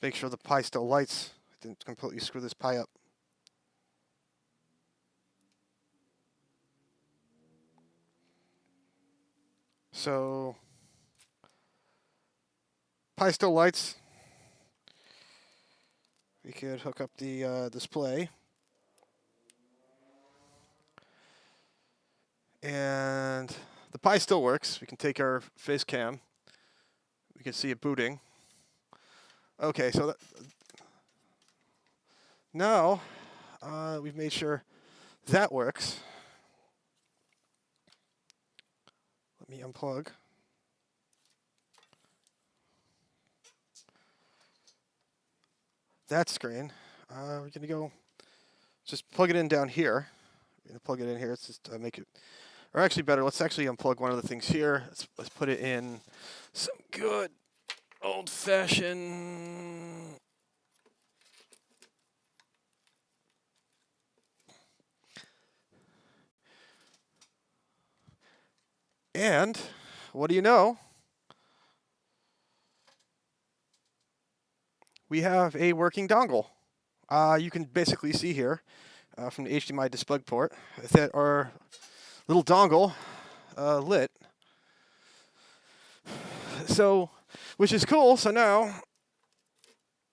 make sure the Pi still lights. I didn't completely screw this Pi up. So Pi still lights. We could hook up the display. And the Pi still works. We can take our face cam. We can see it booting. Okay, so now we've made sure that works. Let me unplug. That screen. We're going to go just plug it in down here. We're going to plug it in here. Let's just make it, or actually better, let's actually unplug one of the things here. Let's put it in some good old-fashioned and what do you know? We have a working dongle. You can basically see here from the HDMI display port that our little dongle lit. So, which is cool. So now,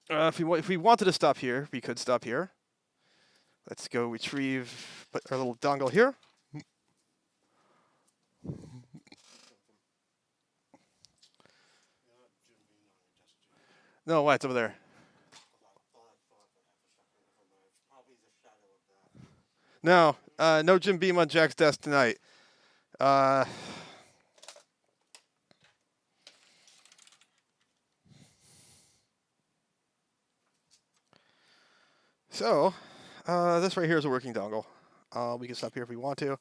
if we wanted to stop here, we could stop here. Let's go retrieve our little dongle here. No, why? It's over there. No, no Jim Beam on Jack's desk tonight. So, this right here is a working dongle. We can stop here if we want to.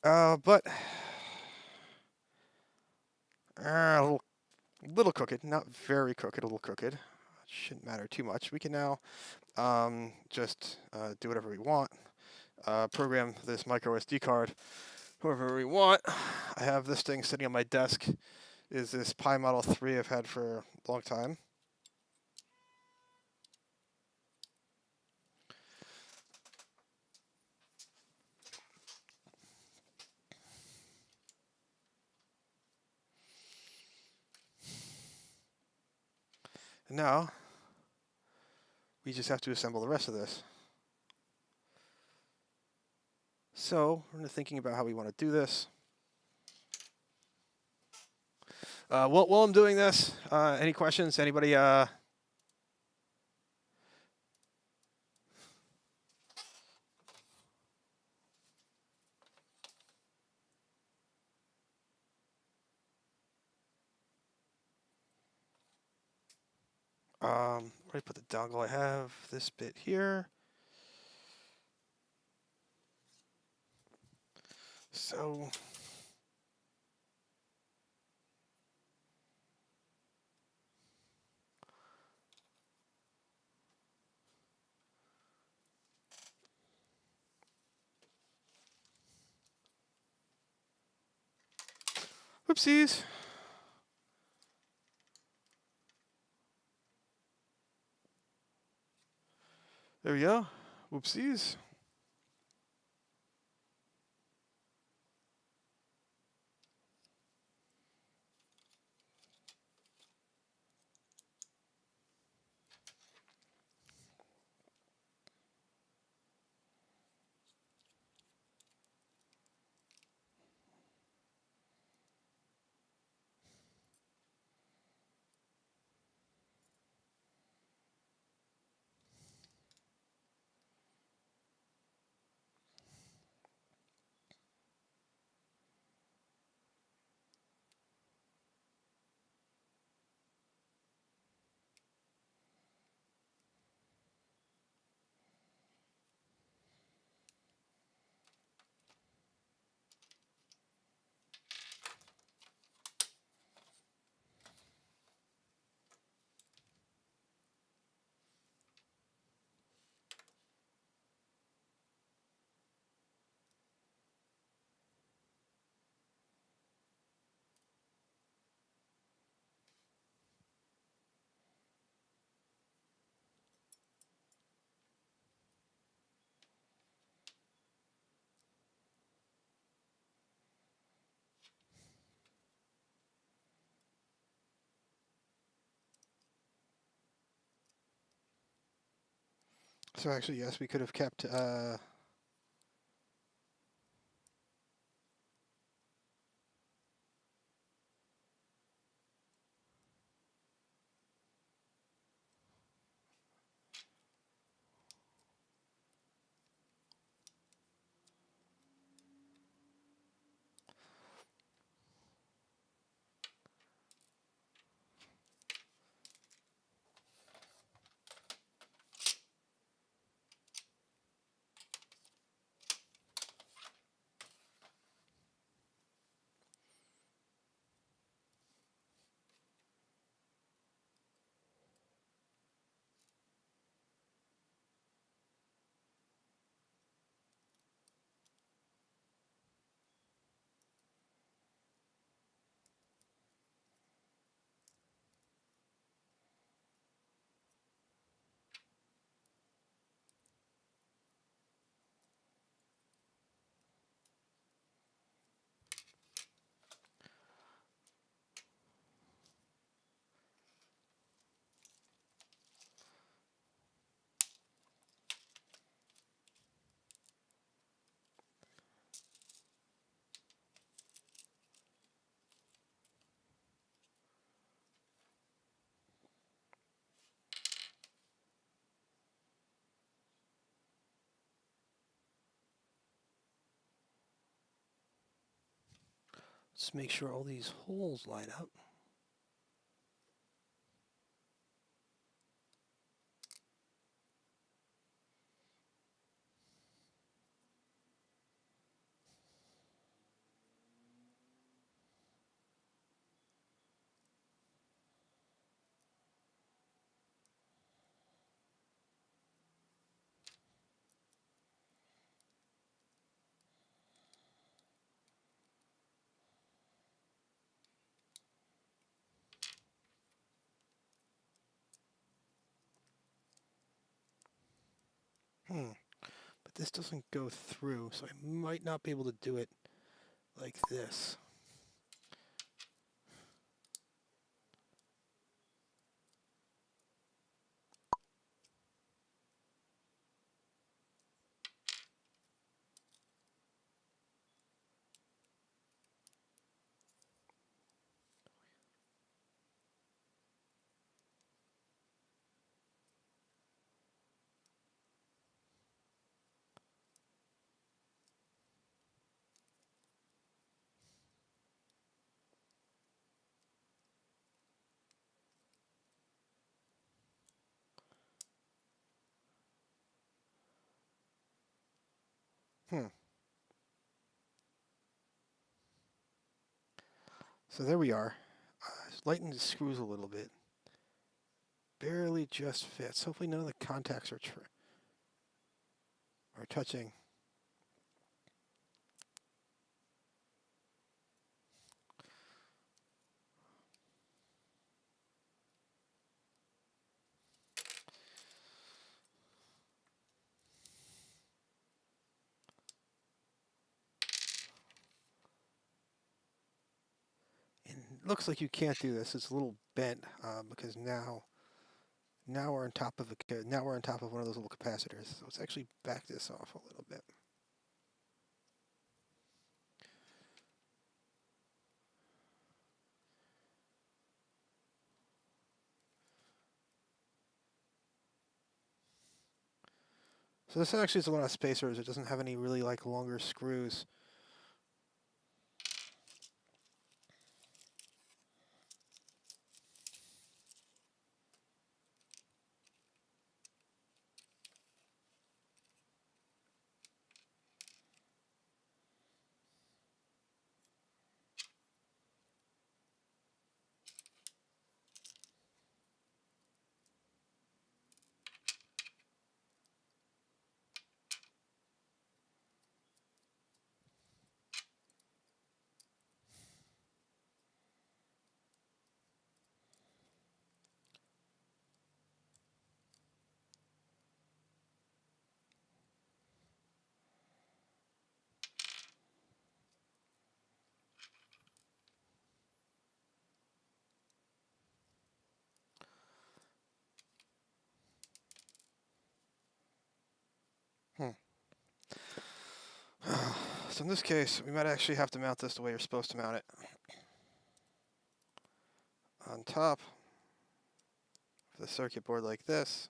But a little crooked, not very crooked, a little crooked. Shouldn't matter too much. We can now just do whatever we want. Program this micro SD card however we want. I have this thing sitting on my desk. Is this Pi Model 3 I've had for a long time. And now we just have to assemble the rest of this. So we're thinking about how we want to do this. While I'm doing this, any questions? Anybody? Where do I put the dongle? I have this bit here. So whoopsies. There we go. Whoopsies. So actually, yes, we could have kept. Let's make sure all these holes line up. But this doesn't go through, so I might not be able to do it like this. So there we are. Lighten the screws a little bit. Barely just fits. Hopefully none of the contacts are touching. And it looks like you can't do this. It's a little bent because now we're on top of one of those little capacitors. So let's actually back this off a little bit. So this actually is a lot of spacers. It doesn't have any really like longer screws. So in this case, we might actually have to mount this the way you're supposed to mount it. On top of the circuit board like this.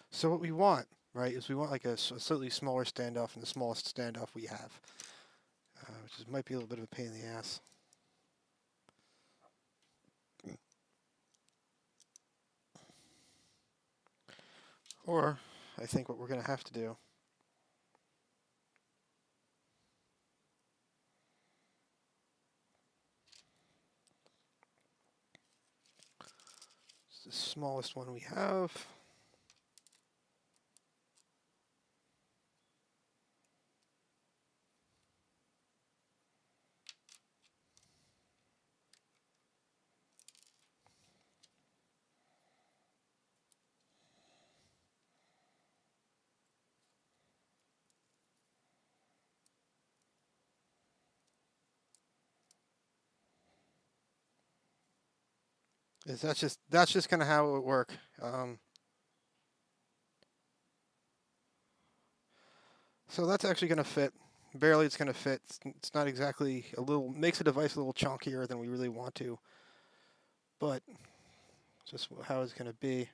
So what we want, right, is we want like a slightly smaller standoff than the smallest standoff we have, might be a little bit of a pain in the ass. Or I think what we're going to have to do is the smallest one we have. That's just kind of how it would work. So that's actually going to fit. Barely it's going to fit. It's not exactly makes the device a little chunkier than we really want to. But just how it's going to be.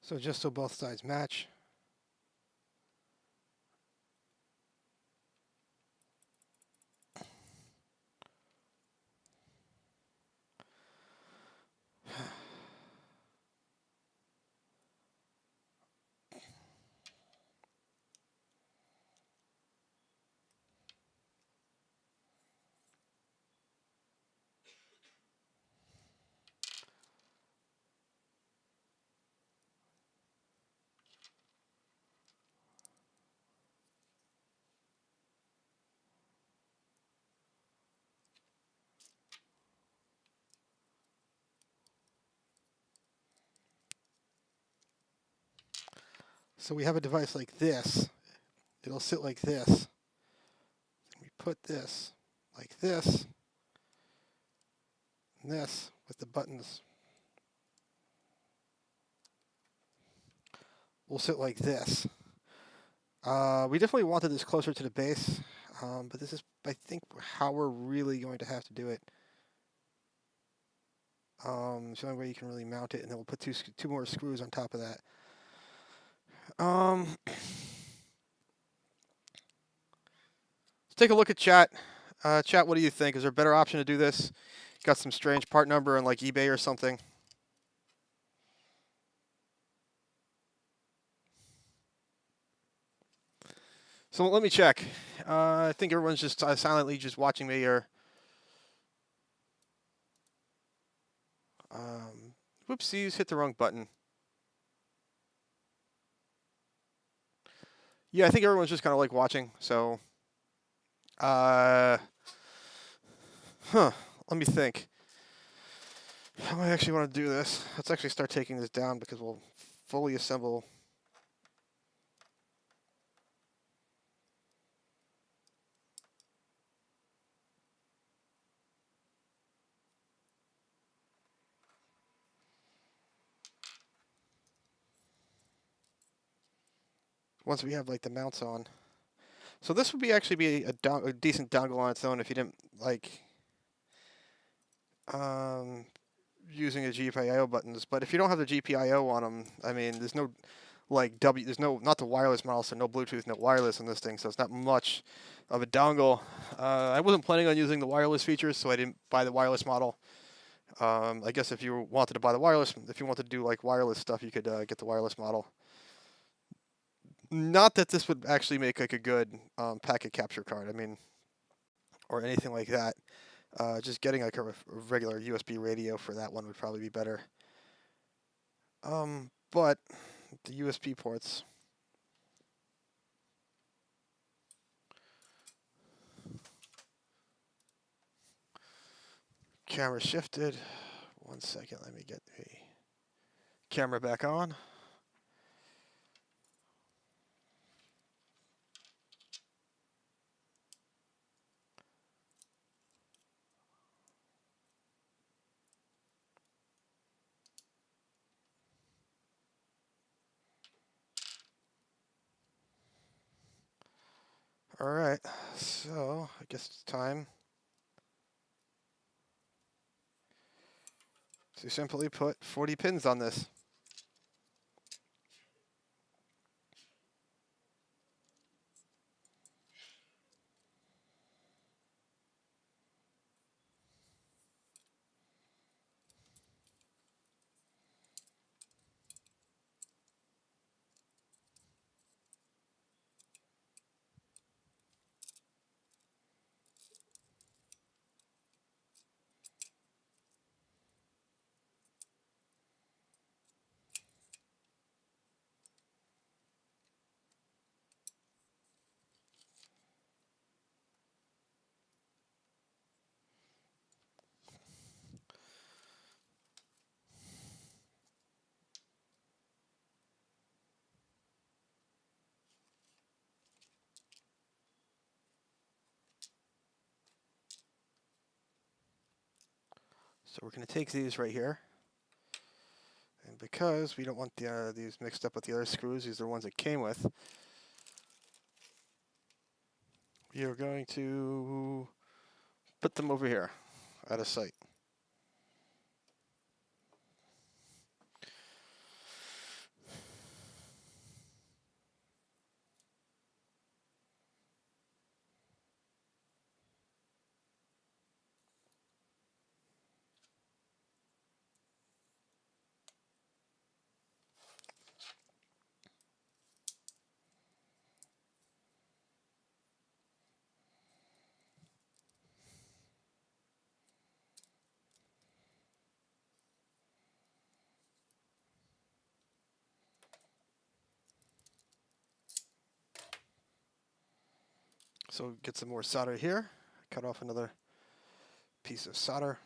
So just so both sides match. So we have a device like this. It'll sit like this. We put this like this. And this with the buttons will sit like this. We definitely wanted this closer to the base, but this is, I think, how we're really going to have to do it. It's the only way you can really mount it, and then we'll put two more screws on top of that. Let's take a look at chat. Chat, what do you think? Is there a better option to do this? Got some strange part number on like eBay or something? So let me check. I think everyone's just silently just watching me, or whoopsies, hit the wrong button. Yeah, I think everyone's just kind of like watching. So, uh, huh. Let me think. How do I actually want to do this? Let's actually start taking this down because we'll fully assemble. Once we have like the mounts on. So this would be actually be a decent dongle on its own if you didn't like using the GPIO buttons. But if you don't have the GPIO on them, I mean, there's no there's no, not the wireless model, so no Bluetooth, no wireless on this thing, so it's not much of a dongle. I wasn't planning on using the wireless features, so I didn't buy the wireless model. I guess if you wanted to buy the wireless, if you wanted to do like wireless stuff, you could get the wireless model. Not that this would actually make like a good packet capture card. I mean, or anything like that. Just getting like a regular USB radio for that one would probably be better. But the USB ports. Camera shifted. 1 second, let me get the camera back on. All right, so I guess it's time to simply put 40 pins on this. So we're going to take these right here. And because we don't want these mixed up with the other screws, these are the ones it came with, we are going to put them over here out of sight. So get some more solder here. Cut off another piece of solder.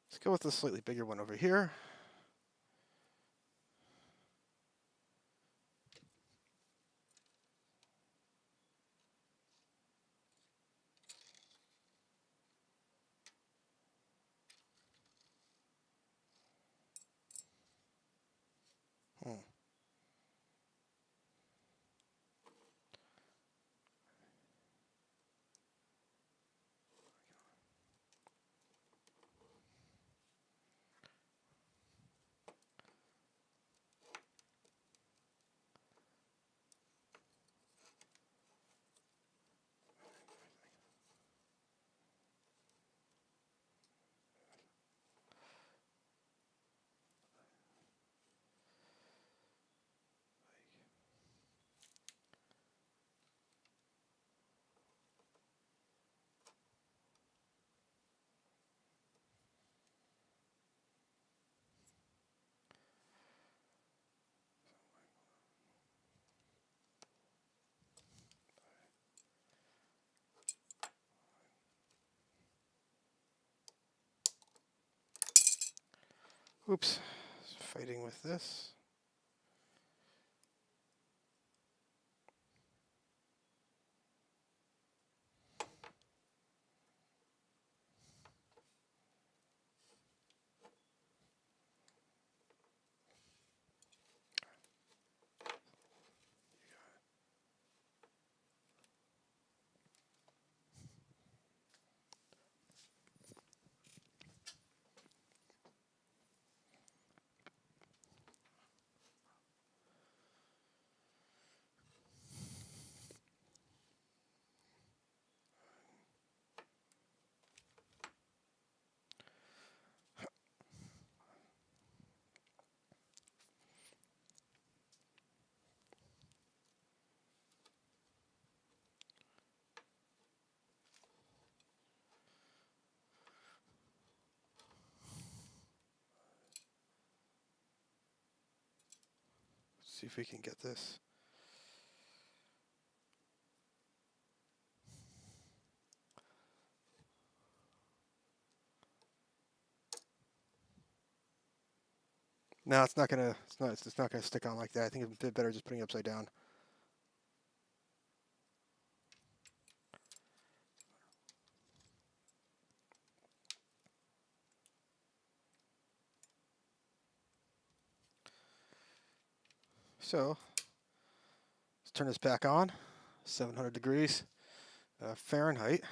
Let's go with the slightly bigger one over here. Oops, fighting with this. See if we can get this. No, it's not gonna. It's not gonna stick on like that. I think it's a bit better just putting it upside down. So let's turn this back on. 700 degrees Fahrenheit.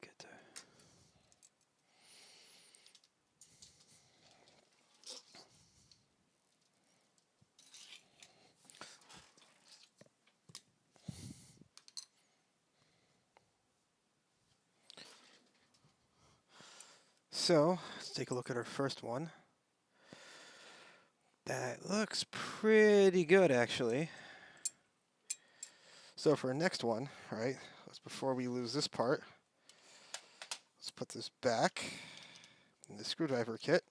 Get there. So let's take a look at our first one. That looks pretty good, actually. So for our next one, right, before we lose this part, let's put this back in the screwdriver kit.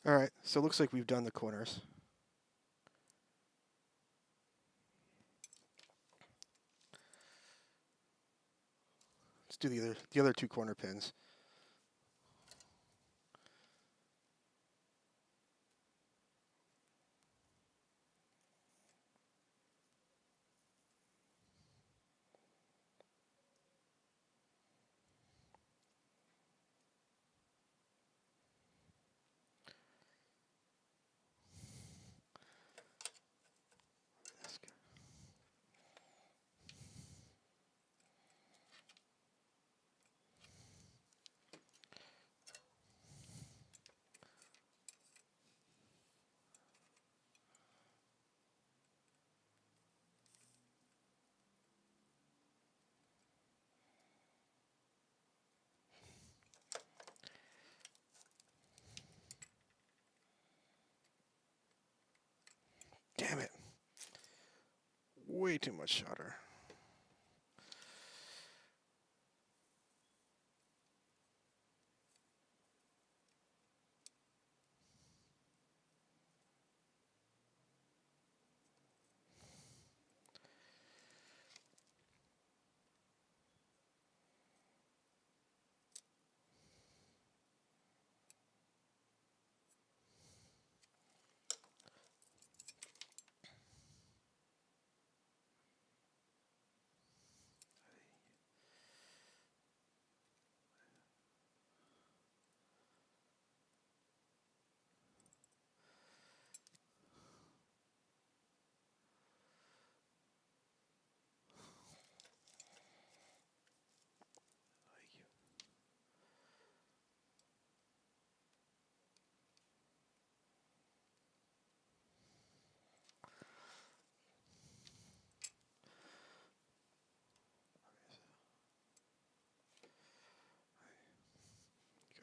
All right, so it looks like we've done the corners. Let's do the other two corner pins. That's good. Damn it. Way too much solder.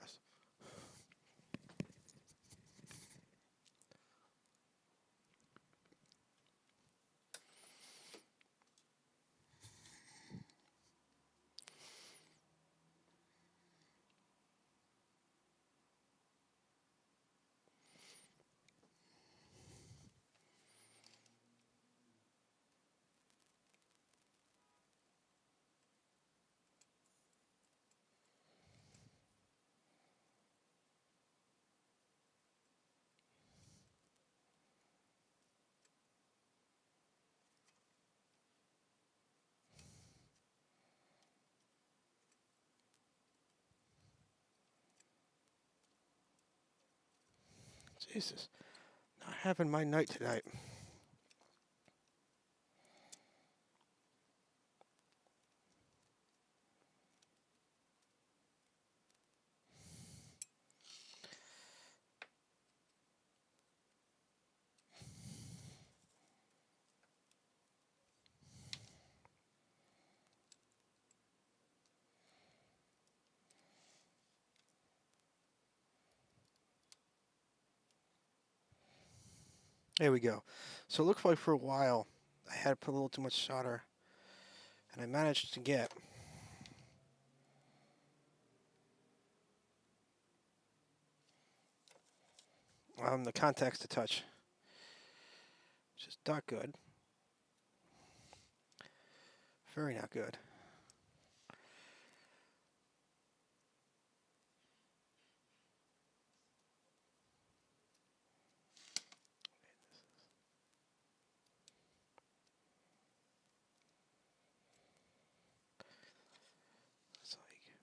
Yes. Jesus. Not having my night tonight. There we go. So it looks like for a while I had to put a little too much solder, and I managed to get the contacts to touch, which is not good. Very not good. It's like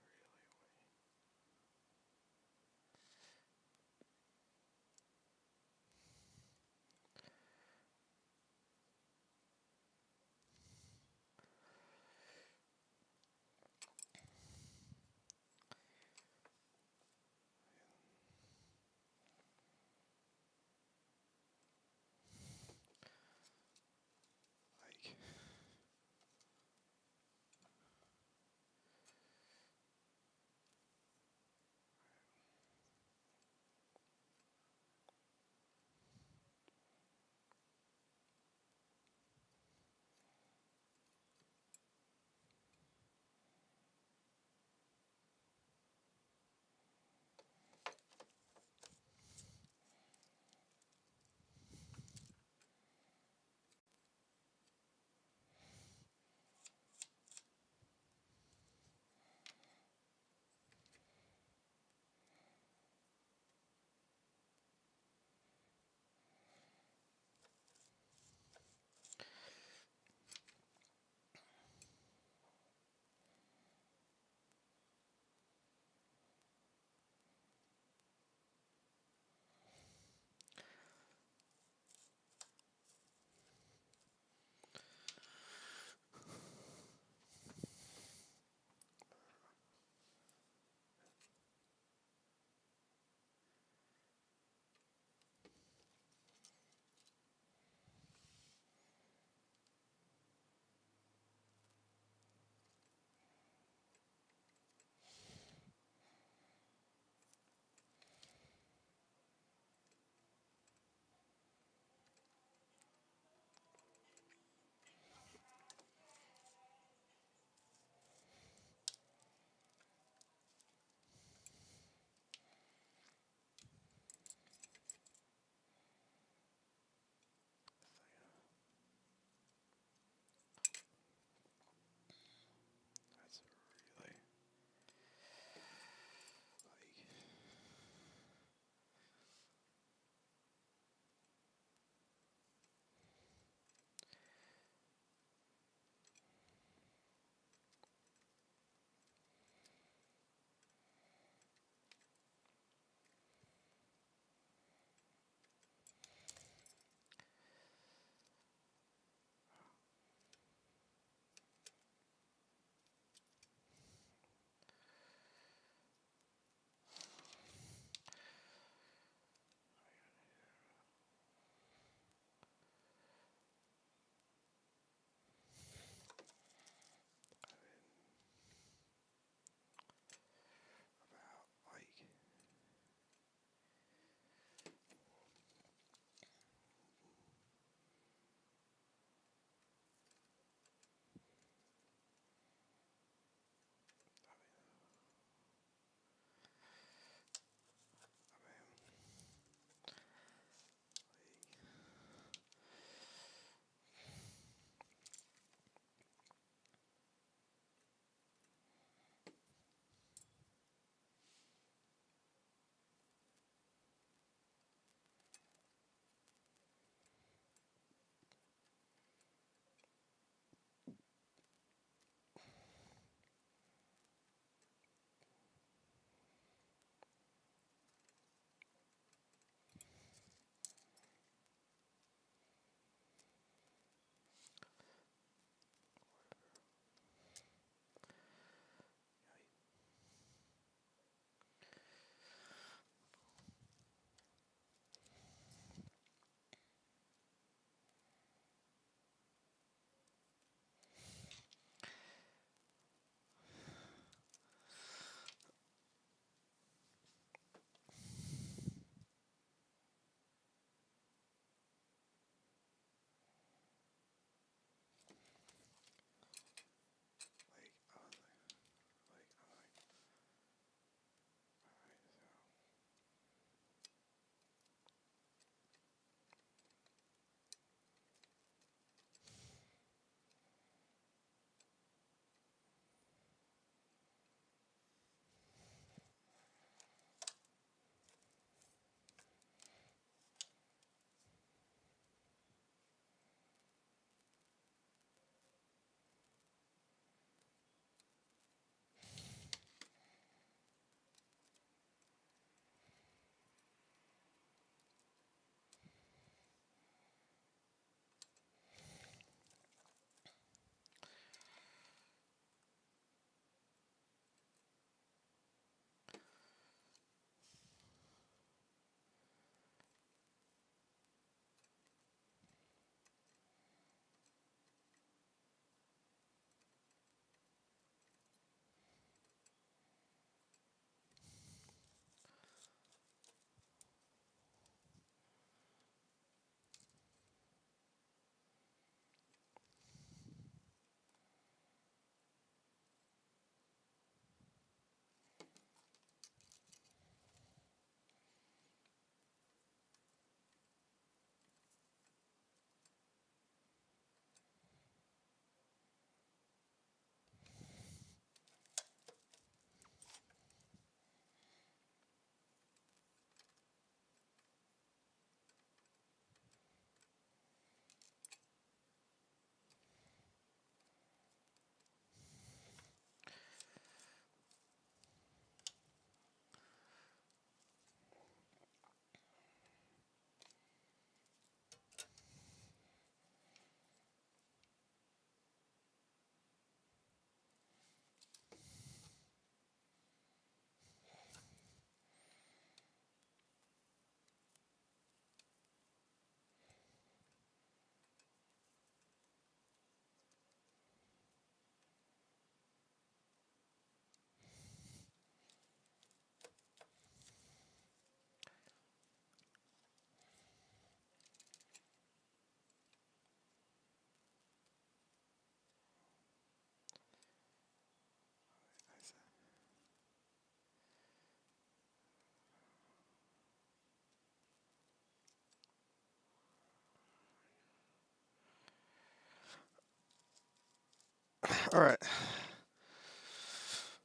All right.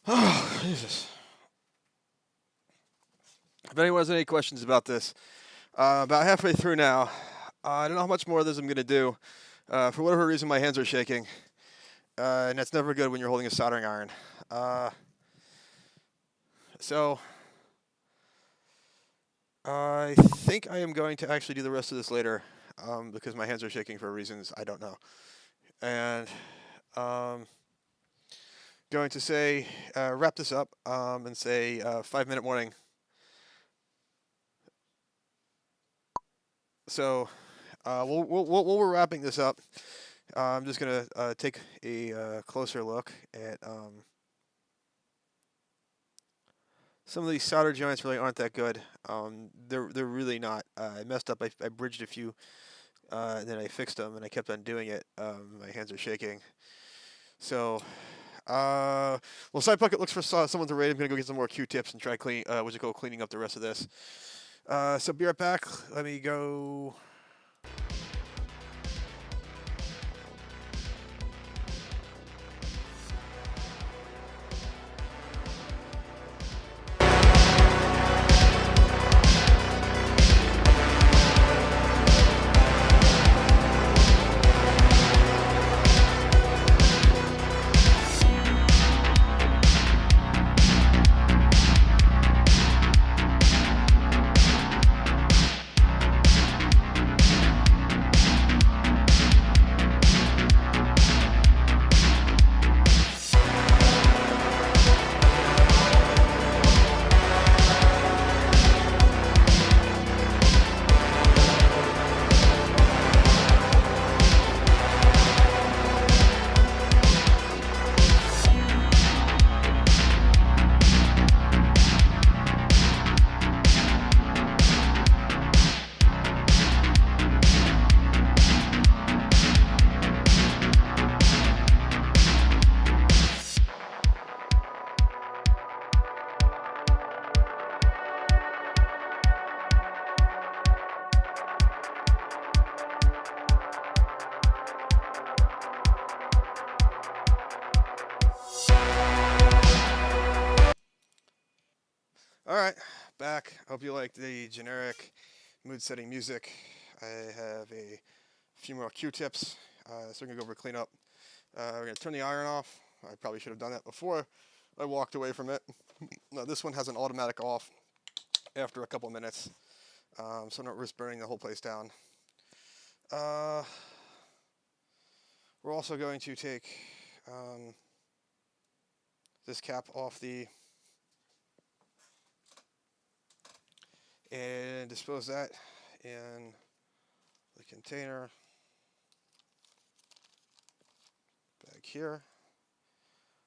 Oh, Jesus. If anyone has any questions about this, about halfway through now, I don't know how much more of this I'm going to do. For whatever reason, my hands are shaking. And that's never good when you're holding a soldering iron. So, I think I am going to actually do the rest of this later, because my hands are shaking for reasons I don't know. And going to say, wrap this up, and say 5-minute warning. So, while we're wrapping this up, I'm just gonna take a closer look at some of these solder joints. Really aren't that good. They're really not. I messed up. I bridged a few, and then I fixed them, and I kept on doing it. My hands are shaking. So, while Side Bucket looks for someone to rate, I'm gonna go get some more Q-tips and try cleaning up the rest of this. So be right back. Let me go. All right, back. Hope you like the generic mood-setting music. I have a few more Q-tips, so we're gonna go over cleanup. We're gonna turn the iron off. I probably should have done that before I walked away from it. Now this one has an automatic off after a couple minutes, so I'm not risk burning the whole place down. We're also going to take this cap off and dispose that in the container back here.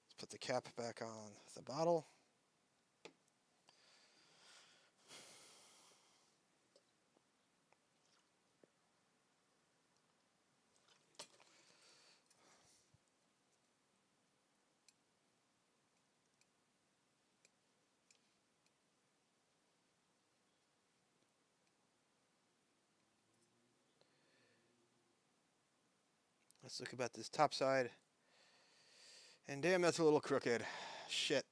Let's put the cap back on the bottle. Let's look about this top side. And damn, that's a little crooked. Shit.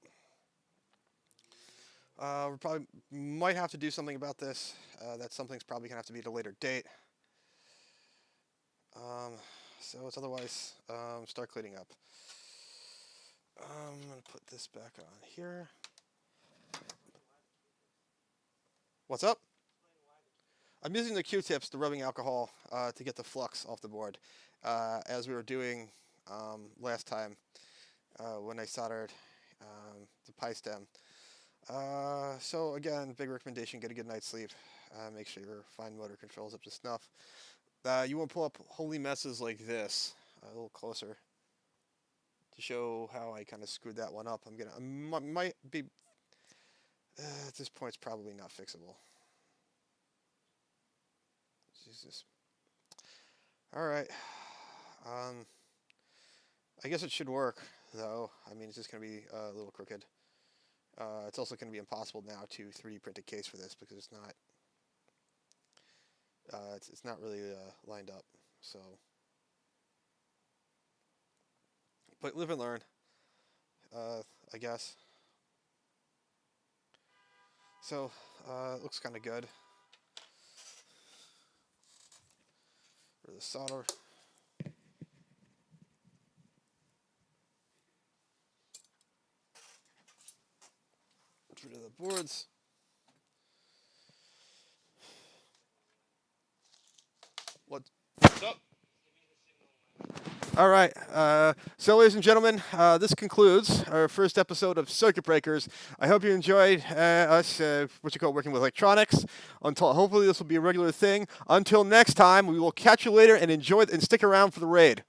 We probably might have to do something about this. That something's probably going to have to be at a later date. So it's otherwise start cleaning up. I'm going to put this back on here. What's up? I'm using the Q-tips, the rubbing alcohol, to get the flux off the board, as we were doing last time when I soldered the pie stem. So again, big recommendation, get a good night's sleep. Make sure your fine motor control is up to snuff. You won't pull up holy messes like this, a little closer, to show how I kind of screwed that one up. I might be, at this point, it's probably not fixable. Jesus. All right. I guess it should work, though. I mean, it's just going to be a little crooked. It's also going to be impossible now to 3D print a case for this because it's not really lined up. So, but live and learn. I guess. So, it looks kind of good. For the solder. Get rid of the boards. What's up? All right. So, ladies and gentlemen, this concludes our first episode of Circuit Breakers. I hope you enjoyed us, working with electronics. Hopefully this will be a regular thing. Until next time, we will catch you later and enjoy and stick around for the raid.